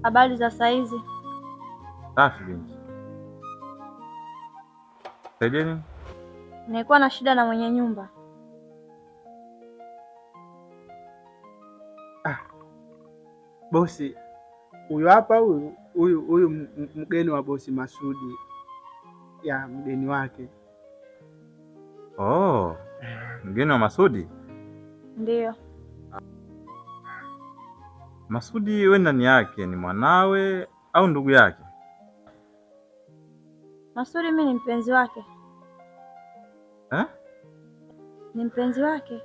Habari za saizi? Safi binti. Saidieni. Nilikuwa na shida na mwenye nyumba. Bosi, huyu hapa huyu mgeni wa bosi Masudi. Ya mgeni wake. Oh, mgeni wa Masudi? Ndio. Masudi wewe nani yake? Ni mwanawe au ndugu yake? Masudi mimi ni mpenzi wake. Eh? Ni mpenzi wake.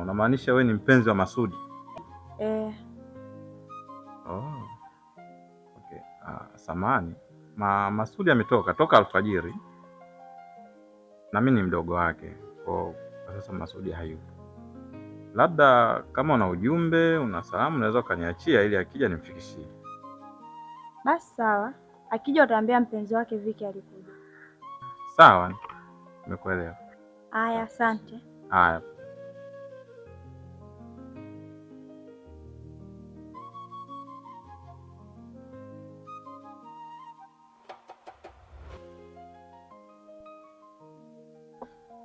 Unamaanisha wewe ni mpenzi wa Masudi? Oh. Okay. Samahani. Masudi ametoka toka alfajiri. Na mimi ni mdogo wake. Kwa sasa Masudi hayupo. Labda kama una ujumbe, una salamu unaweza ukaniachia ili akija nimfikishie. Basi sawa. Akija utaambia mpenzi wake Viki alikuja. Sawa. Nimekuelewa. Haya, asante. Haya.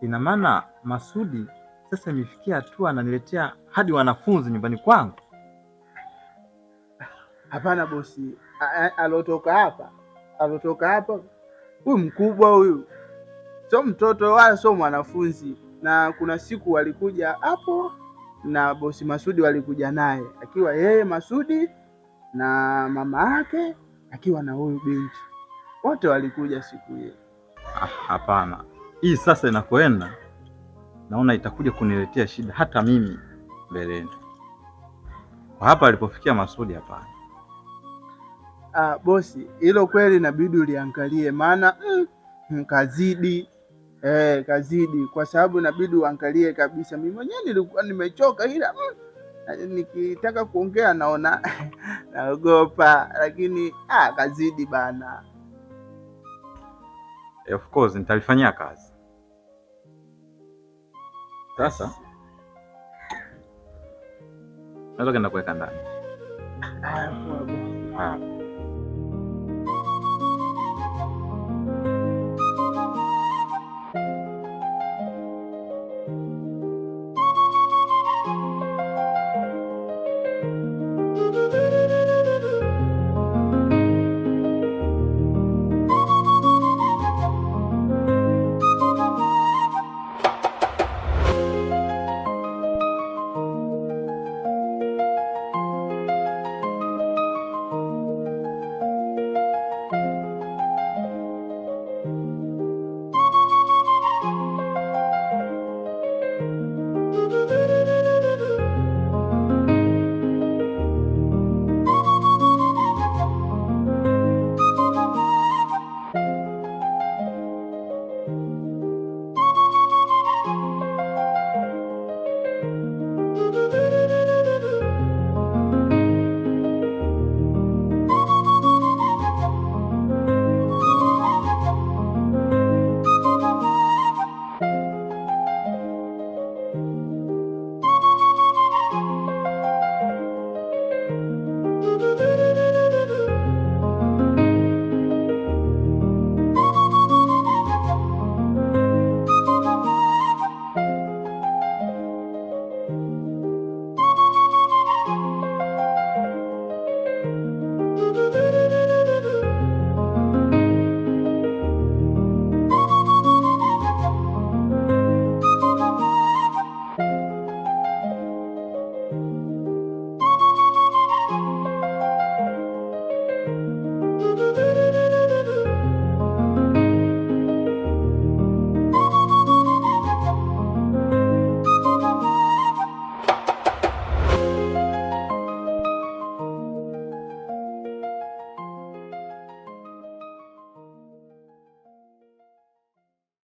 Ina maana Masudi sasa imefikia hatua ananiletea hadi wanafunzi nyumbani kwangu? Hapana bosi, alotoka hapa huyu mkubwa huyu, sio mtoto wala sio mwanafunzi. Na kuna siku walikuja hapo na bosi Masudi, walikuja naye akiwa yeye Masudi na mama yake akiwa na huyu binti, wote walikuja siku hiyo. Hapana, hii sasa inakoenda naona itakuja kuniletea shida hata mimi mbeleni. Kwa hapa alipofikia Masudi, hapana. Bosi, hilo kweli inabidi uliangalie, maana kazidi kwa sababu inabidi uangalie kabisa. Mimi mwenyewe nilikuwa nimechoka, ila nikitaka kuongea naona naogopa, lakini kazidi bana. Of course nitalifanyia kazi. Sasa naweza kwenda kuweka ndani.